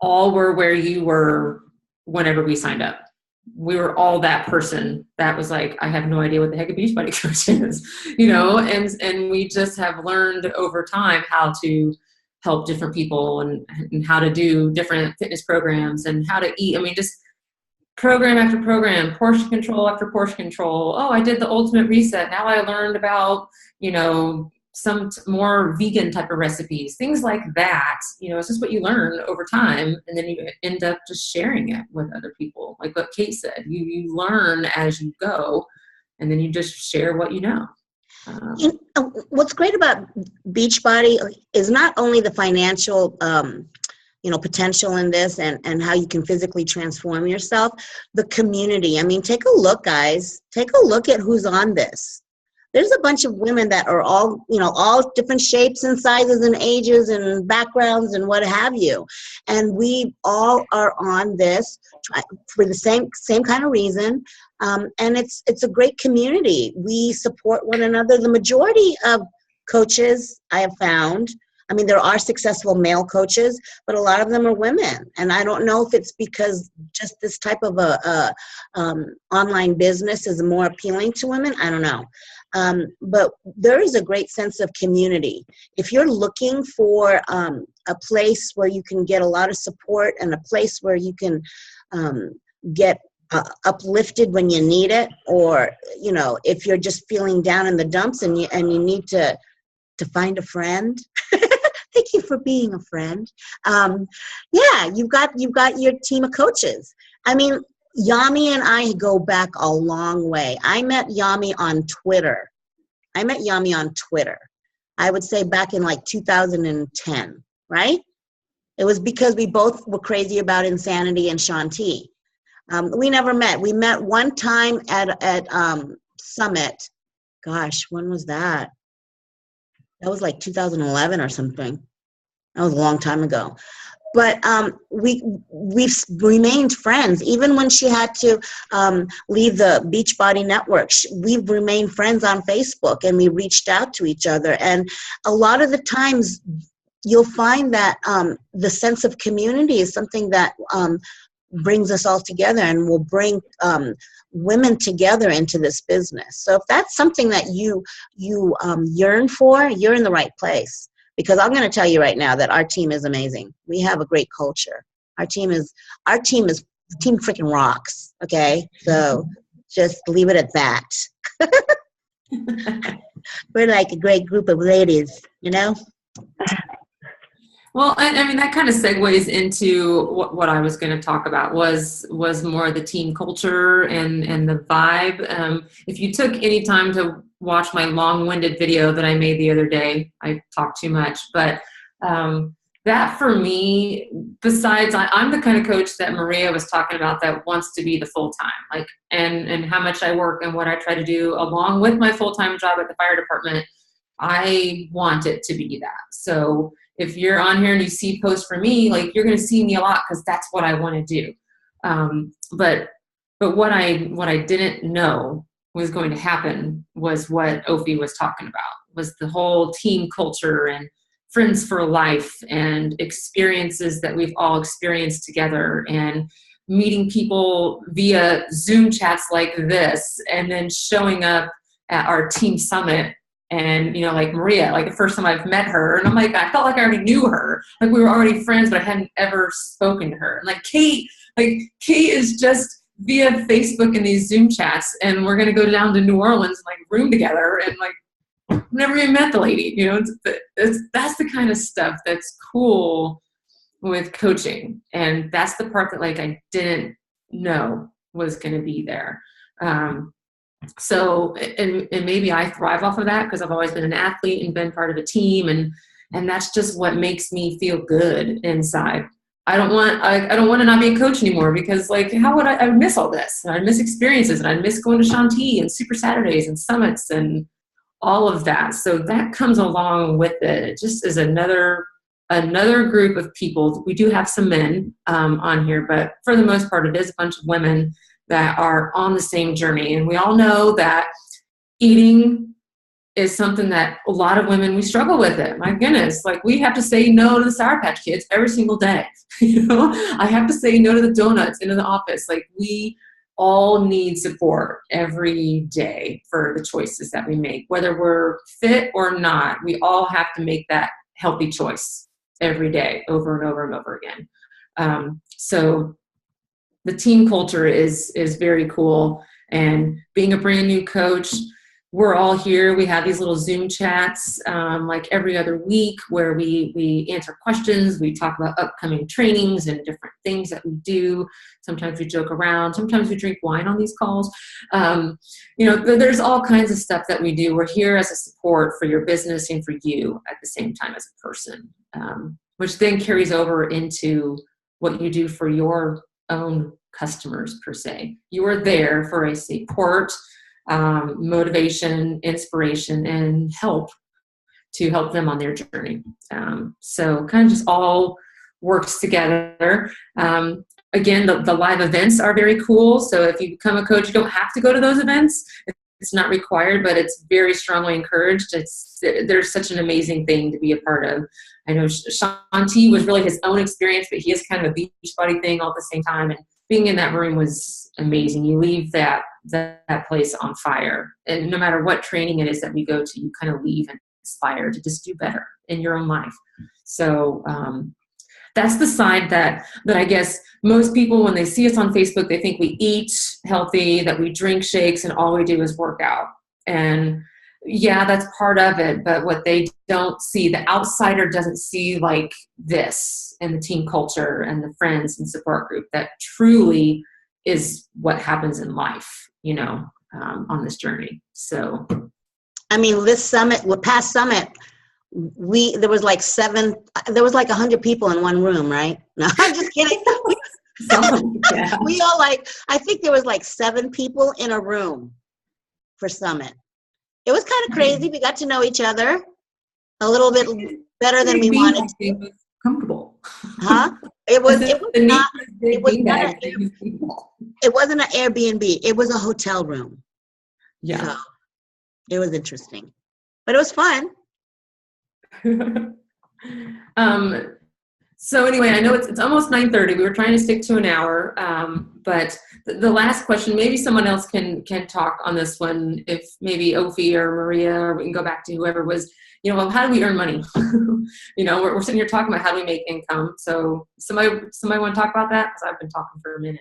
all were where you were whenever we signed up. We were all that person that was like, I have no idea what the heck a Beachbody coach is, and we just have learned over time how to help different people and how to do different fitness programs and how to eat. I mean, just program after program, portion control after portion control. Oh, I did the ultimate reset. Now I learned about, some more vegan type of recipes, things like that. It's just what you learn over time. And then you end up just sharing it with other people. Like what Kate said, you learn as you go, and then you just share what you know. What's great about Beachbody is not only the financial potential in this and how you can physically transform yourself, the community. I mean, take a look, guys. Take a look at who's on this. There's a bunch of women that are all different shapes and sizes and ages and backgrounds and what have you. And we all are on this for the same kind of reason. And it's a great community. We support one another. The majority of coaches I have found, I mean, there are successful male coaches, but a lot of them are women. And I don't know if it's because just this type of online business is more appealing to women. I don't know. But there is a great sense of community. If you're looking for a place where you can get a lot of support and a place where you can get uplifted when you need it, or, if you're just feeling down in the dumps and you need to find a friend. Thank you for being a friend. You've got your team of coaches. I mean, Yami and I go back a long way. I met Yami on Twitter. I would say back in like 2010, right? It was because we both were crazy about Insanity and Shanti. We never met. We met one time at Summit. Gosh, when was that? That was like 2011 or something. That was a long time ago. But we've remained friends. Even when she had to leave the Beachbody Network, we've remained friends on Facebook, and we reached out to each other. And a lot of the times you'll find that the sense of community is something that brings us all together and will bring women together into this business. So if that's something that you yearn for, you're in the right place. Because I'm going to tell you right now that our team is amazing. We have a great culture. Our team freaking rocks. Okay, so just leave it at that. We're like a great group of ladies, Well, I mean, that kind of segues into what I was going to talk about was more the team culture and the vibe. If you took any time to watch my long-winded video that I made the other day, I talked too much, but that for me, besides, I'm the kind of coach that Maria was talking about that wants to be the full-time, and how much I work and what I try to do along with my full-time job at the fire department. I want it to be that. So if you're on here and you see posts for me, you're going to see me a lot because that's what I want to do. But what I didn't know was going to happen was what Ophi was talking about, was the whole team culture and friends for life and experiences that we've all experienced together, and meeting people via Zoom chats like this, and then showing up at our team summit. And, like Maria, the first time I've met her, and I felt like I already knew her. We were already friends, but I hadn't ever spoken to her. And Kate is just via Facebook and these Zoom chats, and we're going to go down to New Orleans and like room together, and like never even met the lady. You know, that's the kind of stuff that's cool with coaching, and that's the part that like I didn't know was going to be there. So, and maybe I thrive off of that because I've always been an athlete and been part of a team, and that's just what makes me feel good inside. I don't want to not be a coach anymore, because like, how would I would miss all this, and I'd miss experiences, and I'd miss going to Shanti and Super Saturdays and summits and all of that. So that comes along with it. It just is another group of people. We do have some men on here, but for the most part, it is a bunch of women that are on the same journey. And we all know that eating is something that a lot of women, we struggle with it. My goodness, like we have to say no to the Sour Patch Kids every single day. You know, I have to say no to the donuts into the office. Like we all need support every day for the choices that we make, whether we're fit or not. We all have to make that healthy choice every day, over and over and over again. So the team culture is very cool. And being a brand new coach, we're all here. We have these little Zoom chats like every other week where we answer questions. We talk about upcoming trainings and different things that we do. Sometimes we joke around. Sometimes we drink wine on these calls. You know, there's all kinds of stuff that we do. We're here as a support for your business and for you at the same time as a person, which then carries over into what you do for your own customers per se. You are there for a support, motivation, inspiration, and help to help them on their journey. So kind of just all works together. Again, the live events are very cool. So if you become a coach, you don't have to go to those events. It's not required, but it's very strongly encouraged. There's such an amazing thing to be a part of. I know Shanti was really his own experience, but he has kind of a Beachbody thing all at the same time. And being in that room was amazing. You leave that place on fire. And no matter what training it is that we go to, you kind of leave inspired to just do better in your own life. So that's the side that I guess most people, when they see us on Facebook, they think we eat healthy, that we drink shakes, and all we do is work out. And yeah, that's part of it. But what they don't see, the outsider doesn't see like this, and the team culture and the friends and support group that truly is what happens in life, you know, on this journey. So, I mean, this summit, past summit, there was like 100 people in one room, right? No, I'm just kidding. Yeah. We all I think there was like 7 people in a room for summit. It was kind of crazy. We got to know each other a little bit better than we wanted to. It was comfortable. Huh? It wasn't an Airbnb. It was a hotel room. Yeah. So it was interesting, but it was fun. So anyway, I know it's almost 9:30. We were trying to stick to an hour, but the last question, maybe someone else can talk on this one. If maybe Ophi or Maria, or we can go back to whoever was, you know, well, how do we earn money? You know, we're sitting here talking about how do we make income. So somebody want to talk about that? Because I've been talking for a minute.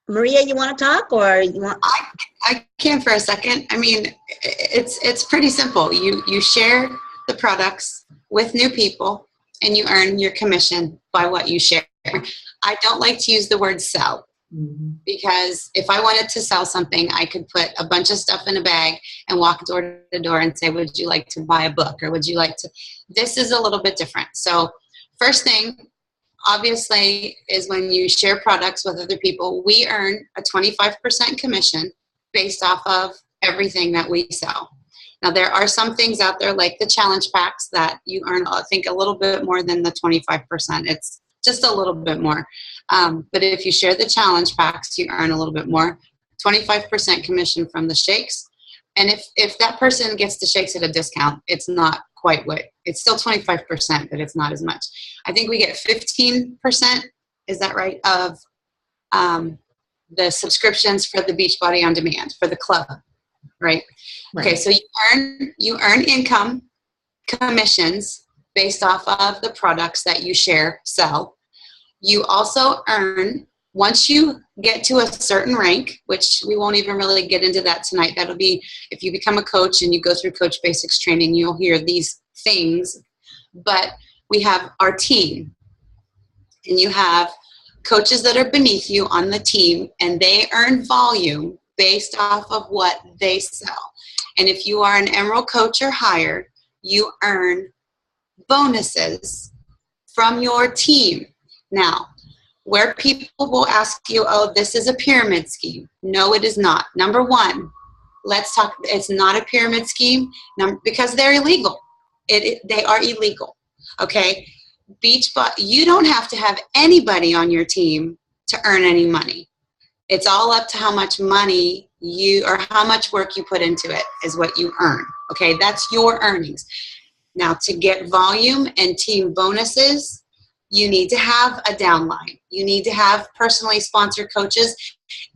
Maria, you want to talk, or you want? I can for a second. I mean, it's pretty simple. You share the products with new people, and you earn your commission by what you share. I don't like to use the word sell, because if I wanted to sell something, I could put a bunch of stuff in a bag and walk door to door and say, would you like to buy a book, or would you like to? This is a little bit different. So first thing, obviously, is when you share products with other people, we earn a 25% commission based off of everything that we sell. Now, there are some things out there like the challenge packs that you earn, I think, a little bit more than the 25%. It's just a little bit more. But if you share the challenge packs, you earn a little bit more. 25% commission from the shakes. And if that person gets the shakes at a discount, it's not quite what, it's still 25%, but it's not as much. I think we get 15%, is that right, of the subscriptions for the Beachbody On Demand, for the club, right? Okay, so you earn income, commissions, based off of the products that you sell. You also earn, once you get to a certain rank, which we won't even really get into that tonight. That'll be if you become a coach and you go through Coach Basics training, you'll hear these things. But we have our team, and you have coaches that are beneath you on the team, and they earn volume based off of what they sell. And if you are an Emerald coach or higher, you earn bonuses from your team. Now, where people will ask you, oh, this is a pyramid scheme. No, it is not. Number one, let's talk, it's not a pyramid scheme because they're illegal. They are illegal, okay? You don't have to have anybody on your team to earn any money. It's all up to how much money or how much work you put into it is what you earn, okay? That's your earnings. Now, to get volume and team bonuses, you need to have a downline. You need to have personally sponsored coaches,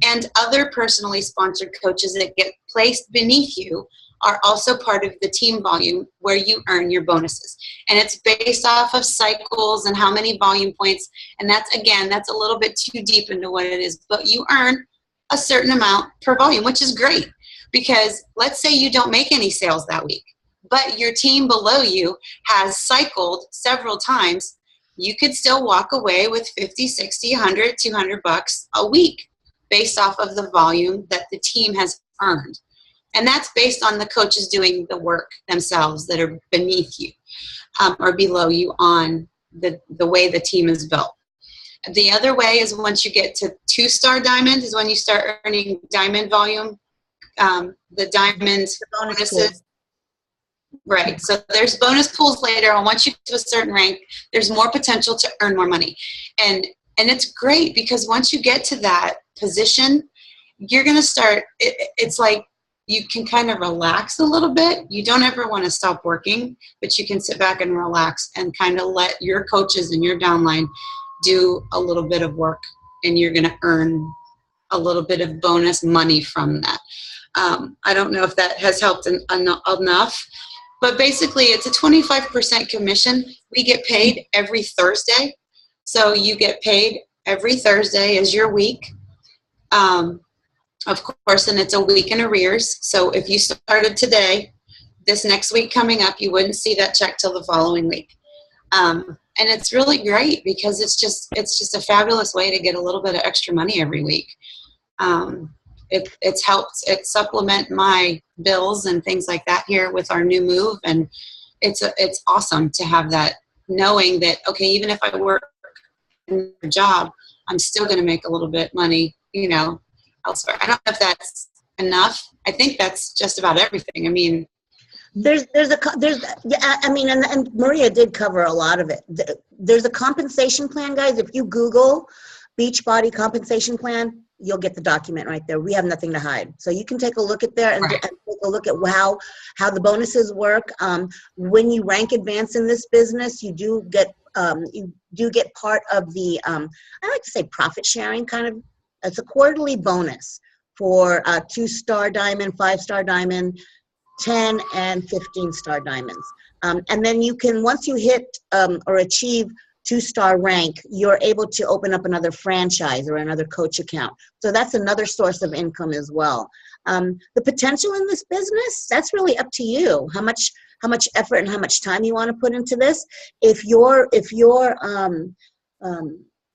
and other personally sponsored coaches that get placed beneath you are also part of the team volume where you earn your bonuses. And it's based off of cycles and how many volume points. And that's a little bit too deep into what it is, but you earn a certain amount per volume, which is great, because let's say you don't make any sales that week, but your team below you has cycled several times. You could still walk away with 50, 60, 100, 200 bucks a week based off of the volume that the team has earned. And that's based on the coaches doing the work themselves that are beneath you or below you on the way the team is built. The other way is once you get to 2-star diamond is when you start earning diamond volume, the diamond bonuses. Right. So there's bonus pools later on. Once you get to a certain rank, there's more potential to earn more money. And it's great because once you get to that position, you're going to start, it's like you can kind of relax a little bit. You don't ever want to stop working, but you can sit back and relax and kind of let your coaches and your downline do a little bit of work, and you're going to earn a little bit of bonus money from that. I don't know if that has helped enough, but basically it's a 25% commission. We get paid every Thursday. So you get paid every Thursday is your week. Of course, and it's a week in arrears. So if you started today, this next week coming up, you wouldn't see that check till the following week. And it's really great because it's just a fabulous way to get a little bit of extra money every week. It's helped supplement my bills and things like that here with our new move. And it's awesome to have that, knowing that, okay, even if I work in a job, I'm still going to make a little bit money, elsewhere. I don't know if that's enough. I think that's just about everything. I mean, and Maria did cover a lot of it. There's a compensation plan, guys. If you Google Beachbody compensation plan, you'll get the document right there. We have nothing to hide. So you can take a look at there and take a look at how the bonuses work. When you rank advance in this business, you do get part of the, I like to say profit sharing kind of. It's a quarterly bonus for 2-star diamond, 5-star diamond, 10 and 15-star diamonds. And then you can, once you hit or achieve 2-star rank, you're able to open up another franchise or another coach account. So that's another source of income as well. The potential in this business, that's really up to you. How much effort and how much time you want to put into this. If your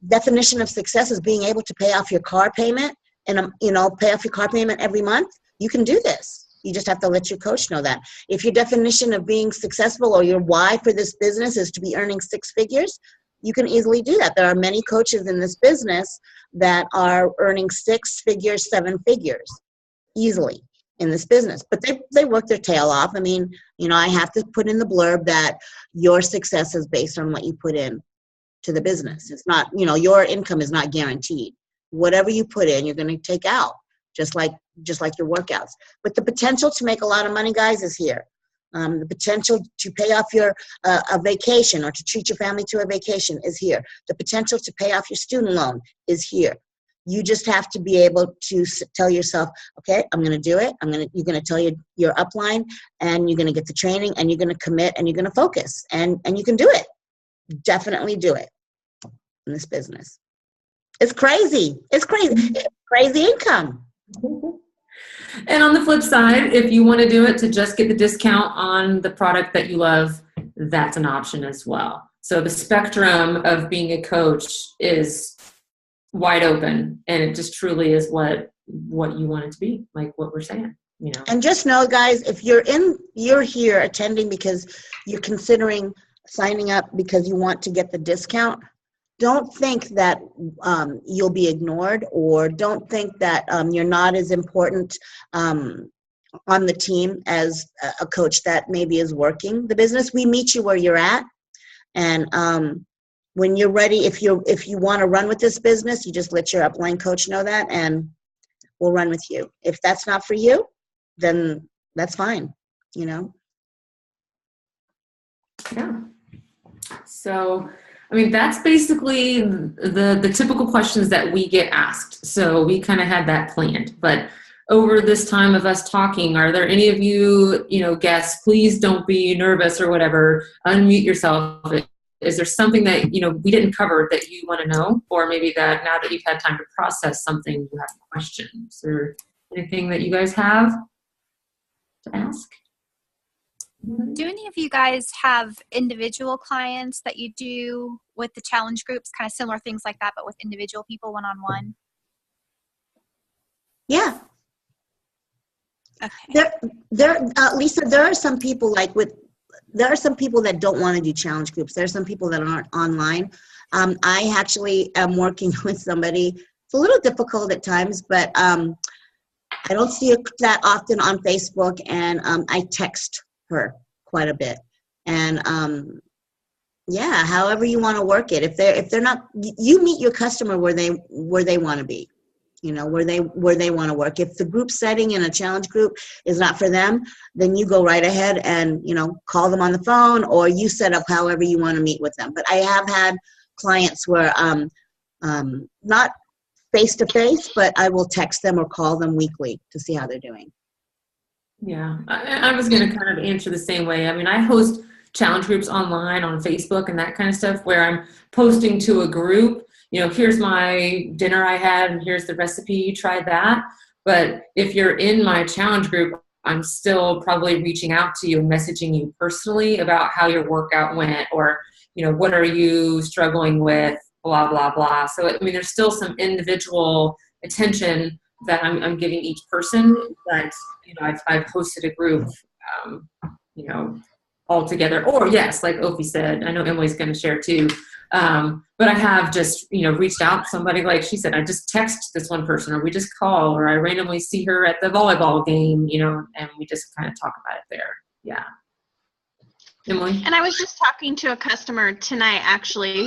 definition of success is being able to pay off your car payment and pay off your car payment every month, you can do this. You just have to let your coach know that. If your definition of being successful or your why for this business is to be earning 6 figures, you can easily do that. There are many coaches in this business that are earning 6 figures, 7 figures easily in this business, but they work their tail off. I mean, I have to put in the blurb that your success is based on what you put in to the business. It's not, your income is not guaranteed. Whatever you put in, you're going to take out, just like your workouts. But the potential to make a lot of money, guys, is here. The potential to pay off your a vacation or to treat your family to a vacation is here. The potential to pay off your student loan is here. You just have to be able to tell yourself, okay, I'm going to do it. You're going to tell your upline, and you're going to get the training, and you're going to commit, and you're going to focus, and you can do it. Definitely do it. in this business. It's crazy. It's crazy. It's crazy income. And on the flip side, if you want to do it to just get the discount on the product that you love, that's an option as well. So the spectrum of being a coach is wide open, and it just truly is what you want it to be, like what we're saying, you know. And just know, guys, if you're here attending because you're considering signing up because you want to get the discount, don't think that you'll be ignored, or don't think that you're not as important on the team as a coach that maybe is working the business. We meet you where you're at, and when you're ready, if you want to run with this business, you just let your upline coach know that, and we'll run with you. If that's not for you, then that's fine, you know. Yeah. So, I mean, that's basically the typical questions that we get asked. So we kind of had that planned. But over this time of us talking, are there any of you, guests, please don't be nervous or whatever, unmute yourself. Is there something that, we didn't cover that you want to know? Or maybe that now that you've had time to process something, you have questions? Or anything that you guys have to ask? Do any of you guys have individual clients that you do with the challenge groups, kind of similar things like that, but with individual people one-on-one? Yeah. Okay. Lisa, there are some people there are some people that don't want to do challenge groups. There are some people that aren't online. I actually am working with somebody. It's a little difficult at times, but I don't see it that often on Facebook, and I text her quite a bit. And yeah, however you want to work it. If they're not, you meet your customer where they want to be, where they want to work. If the group setting in a challenge group is not for them, then you go right ahead and call them on the phone, or you set up however you want to meet with them. But I have had clients where not face to face, but I will text them or call them weekly to see how they're doing. Yeah, I was going to kind of answer the same way. I mean, I host challenge groups online on Facebook and that kind of stuff, where I'm posting to a group, here's my dinner I had and here's the recipe, try that. But if you're in my challenge group, I'm still probably reaching out to you and messaging you personally about how your workout went, or, what are you struggling with, blah, blah, blah. So, I mean, there's still some individual attention that I'm giving each person, but I've hosted a group, all together. Or yes, like Ophi said, I know Emily's going to share too. But I have just reached out to somebody, like she said, I just text this one person, or we just call, or I randomly see her at the volleyball game, and we just kind of talk about it there. Yeah. Emily? And I was just talking to a customer tonight, actually,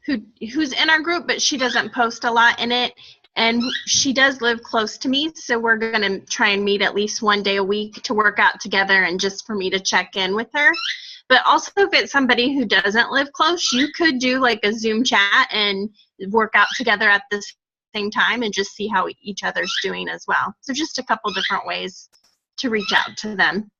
who's in our group, but she doesn't post a lot in it. And she does live close to me, so we're going to try and meet at least one day a week to work out together, and just for me to check in with her. But also, if it's somebody who doesn't live close, you could do like a Zoom chat and work out together at the same time and just see how each other's doing as well. So just a couple different ways to reach out to them.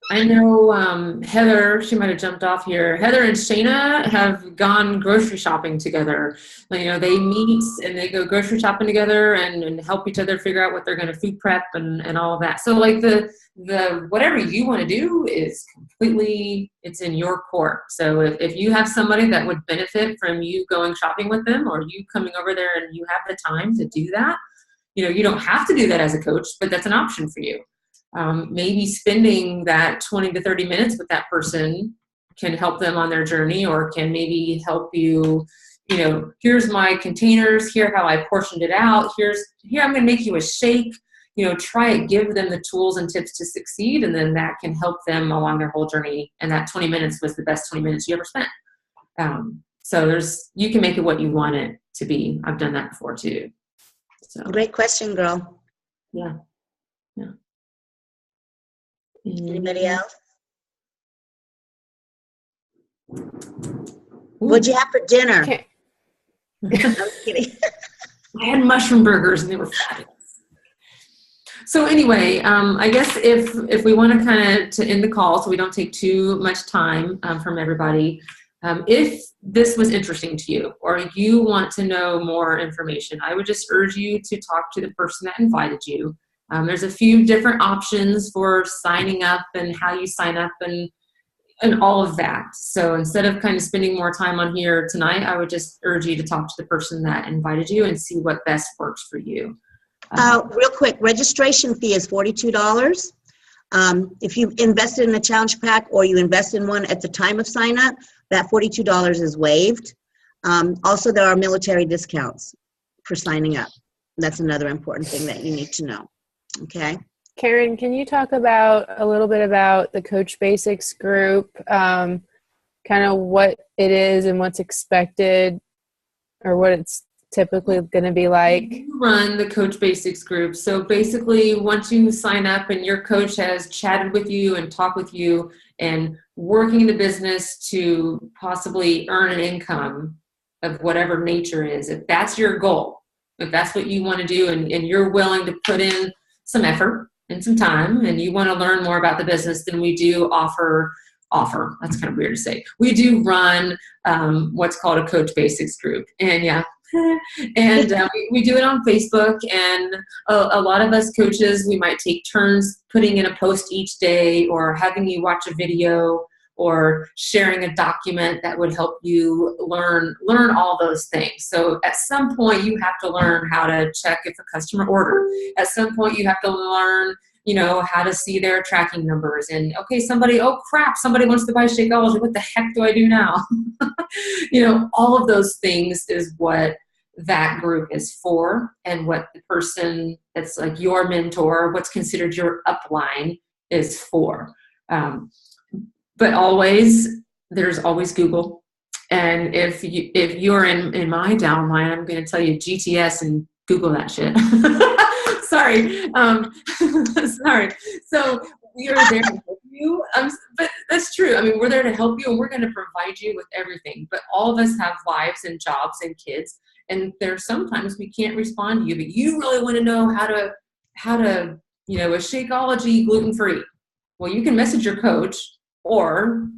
I know Heather, she might have jumped off here. Heather and Shayna have gone grocery shopping together. They meet and they go grocery shopping together and help each other figure out what they're going to food prep and all of that. So like the whatever you want to do is completely, it's in your court. So if you have somebody that would benefit from you going shopping with them, or you coming over there and you have the time to do that, you don't have to do that as a coach, but that's an option for you. Maybe spending that 20 to 30 minutes with that person can help them on their journey, or can maybe help you, here's my containers, here how I portioned it out, here I'm going to make you a shake, try it, give them the tools and tips to succeed, and then that can help them along their whole journey. And that 20 minutes was the best 20 minutes you ever spent. So you can make it what you want it to be. I've done that before too. So. Great question, girl. Yeah. Yeah. Anybody else? What'd you have for dinner? Okay. I'm kidding. I had mushroom burgers and they were fabulous. So anyway, I guess if we want to kind of to end the call, so we don't take too much time from everybody, If this was interesting to you or you want to know more information, I would just urge you to talk to the person that invited you. There's a few different options for signing up and how you sign up and all of that. So instead of kind of spending more time on here tonight, I would just urge you to talk to the person that invited you and see what best works for you. Real quick, registration fee is $42. If you invested in a challenge pack or you invest in one at the time of sign up, that $42 is waived. Also, there are military discounts for signing up. That's another important thing that you need to know. Okay. Karen, can you talk about a little bit about the Coach Basics group, kind of what it is and what's expected or what it's typically going to be like? You run the Coach Basics group. So basically, once you sign up and your coach has chatted with you and talked with you and working in the business to possibly earn an income of whatever nature is, if that's your goal, if that's what you want to do and you're willing to put in some effort and some time and you want to learn more about the business, then we do offer, that's kind of weird to say. We do run what's called a Coach Basics group. And yeah, and we do it on Facebook, and a lot of us coaches, we might take turns putting in a post each day or having you watch a video or sharing a document that would help you learn all those things. So at some point you have to learn how to check if a customer ordered. At some point you have to learn, how to see their tracking numbers and okay, somebody wants to buy Shakeology. What the heck do I do now? All of those things is what that group is for, and what the person that's like your mentor, what's considered your upline, is for. But there's always Google. And if you're in my downline, I'm going to tell you GTS and Google that shit. Sorry. Sorry. So we are there to help you. But that's true. I mean, we're there to help you and we're going to provide you with everything. But all of us have lives and jobs and kids. And there's sometimes we can't respond to you, but you really want to know how to a Shakeology gluten-free. Well, you can message your coach or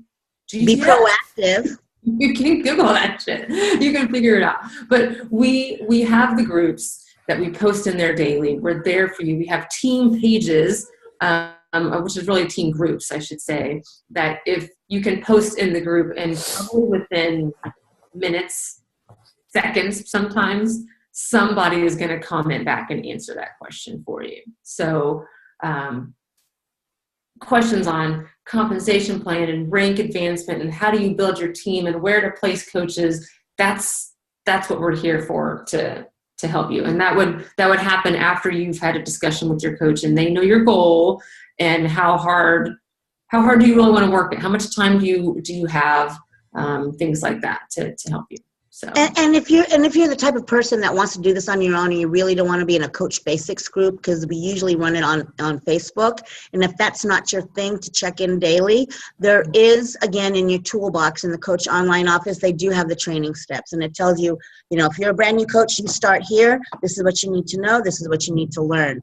GTS. Be proactive. You can Google that shit. You can figure it out. But we have the groups that we post in there daily. We're there for you. We have team pages, which is really team groups, I should say, that if you can post in the group and probably within minutes, seconds sometimes, somebody is going to comment back and answer that question for you. So questions on compensation plan and rank advancement and how do you build your team and where to place coaches, that's what we're here for, to help you. And that would happen after you've had a discussion with your coach and they know your goal and how hard do you really want to work it? How much time do you have? Things like that to help you. So. And if you're the type of person that wants to do this on your own and you really don't want to be in a Coach Basics group, because we usually run it on Facebook, and if that's not your thing to check in daily, there is, again, in your toolbox in the Coach Online office, they do have the training steps, and it tells you, if you're a brand new coach, you start here, this is what you need to know, this is what you need to learn.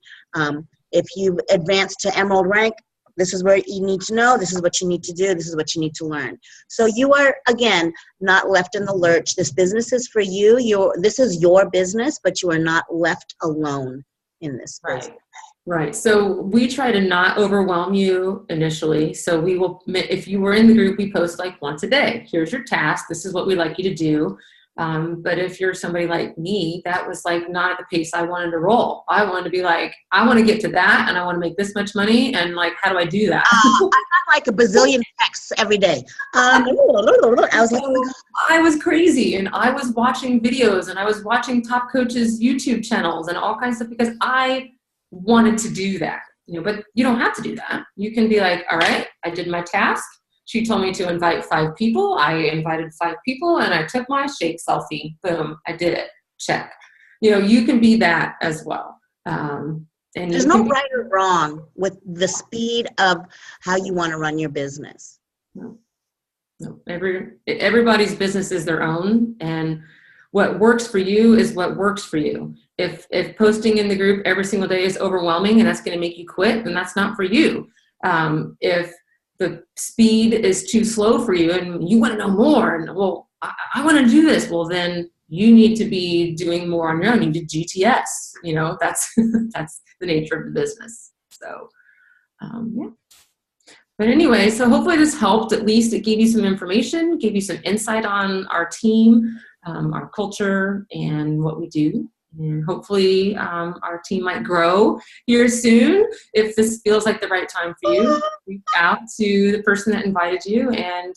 If you advance to Emerald rank, this is where you need to know, this is what you need to do, this is what you need to learn. So you are, again, not left in the lurch. This business is for you. This is your business, but you are not left alone in this business. Right. So we try to not overwhelm you initially. So we will, if you were in the group, we post like once a day. Here's your task. This is what we'd like you to do. But if you're somebody like me, that was like not at the pace I wanted to roll. I wanted to be like, I want to get to that and I want to make this much money. And like, how do I do that? I got like a bazillion texts every day. I was like, I was crazy and I was watching videos and I was watching top coaches' YouTube channels and all kinds of stuff because I wanted to do that, but you don't have to do that. You can be like, all right, I did my task. She told me to invite 5 people. I invited 5 people and I took my shake selfie. Boom, I did it. Check. You can be that as well. And there's no right or wrong with the speed of how you want to run your business. No. Everybody's business is their own, and what works for you is what works for you. If posting in the group every single day is overwhelming and that's going to make you quit, then that's not for you. If the speed is too slow for you and you want to know more, and well, I want to do this, well, then you need to be doing more on your own. You need GTS, you know, that's that's the nature of the business. So yeah. But anyway, so hopefully this helped. At least it gave you some information, gave you some insight on our team, our culture, and what we do. And hopefully our team might grow here soon. If this feels like the right time for you, reach out to the person that invited you, and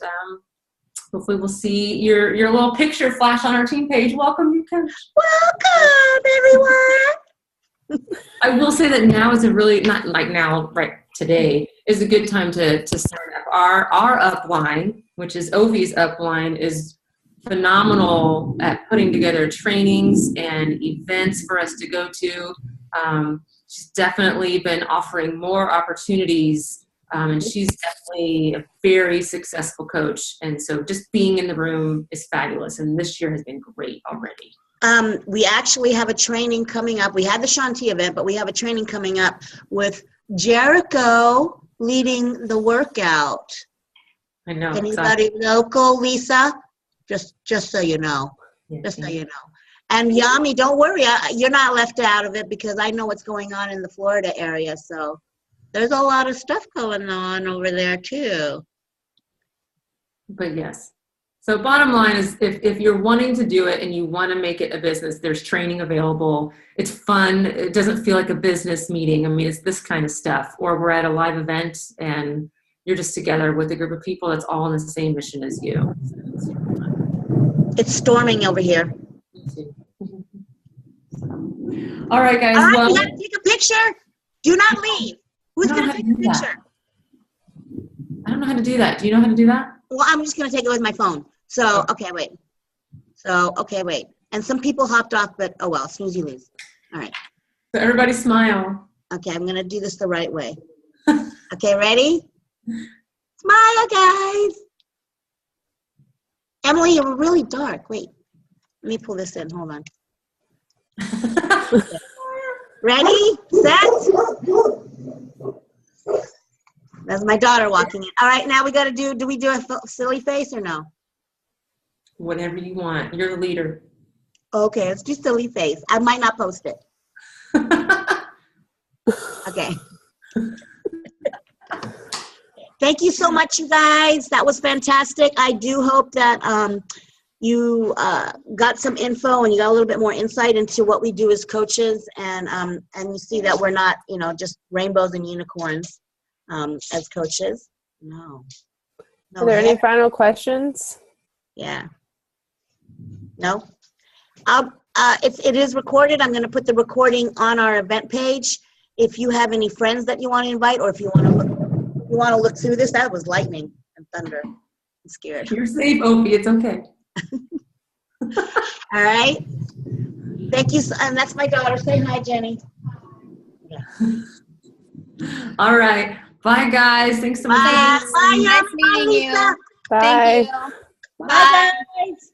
hopefully we'll see your little picture flash on our team page. Welcome, you coach. Welcome, everyone. I will say that now is a really, not like now, right today, is a good time to sign up. Our upline, which is Ovi's upline, is phenomenal at putting together trainings and events for us to go to. She's definitely been offering more opportunities, and she's definitely a very successful coach. And so just being in the room is fabulous. And this year has been great already. We actually have a training coming up. We had the Shanti event, but we have a training coming up with Jericho leading the workout. I know. Anybody exactly. local, Lisa? Just so you know. Yeah, Just so you know. And Yami, don't worry. You're not left out of it because I know what's going on in the Florida area. So there's a lot of stuff going on over there too. But yes. So bottom line is if you're wanting to do it and you want to make it a business, there's training available. It's fun. It doesn't feel like a business meeting. I mean, it's this kind of stuff. Or we're at a live event and you're just together with a group of people that's all on the same mission as you. It's storming over here. All right, guys. All right, well, we gotta take a picture. Do not leave. Who's gonna take a picture? I don't know how to do that. Do you know how to do that? Well, I'm just gonna take it with my phone. So, okay, wait. And some people hopped off, but oh well, Snoozy leaves. All right. So everybody smile. Okay, I'm gonna do this the right way. Okay, ready? Smile, guys. Emily, you're really dark. Wait, let me pull this in. Hold on. Ready, set. That's my daughter walking in. All right, now we got to do we do a silly face or no? Whatever you want. You're the leader. Okay, let's do silly face. I might not post it. Okay. Thank you so much, you guys. That was fantastic. I do hope that you got some info and you got a little bit more insight into what we do as coaches, and you see that we're not, just rainbows and unicorns as coaches. No. Are there any final questions? Yeah. No. It is recorded. I'm going to put the recording on our event page. If you have any friends that you want to invite, or if you want to look through this, that was lightning and thunder. I'm scared. You're safe, Opie. It's okay. All right. Thank you. And that's my daughter. Say hi, Jenny. Yeah. All right. Bye, guys. Thanks so much. Bye. Bye. Nice meeting you. Bye. Thank you. Bye, guys.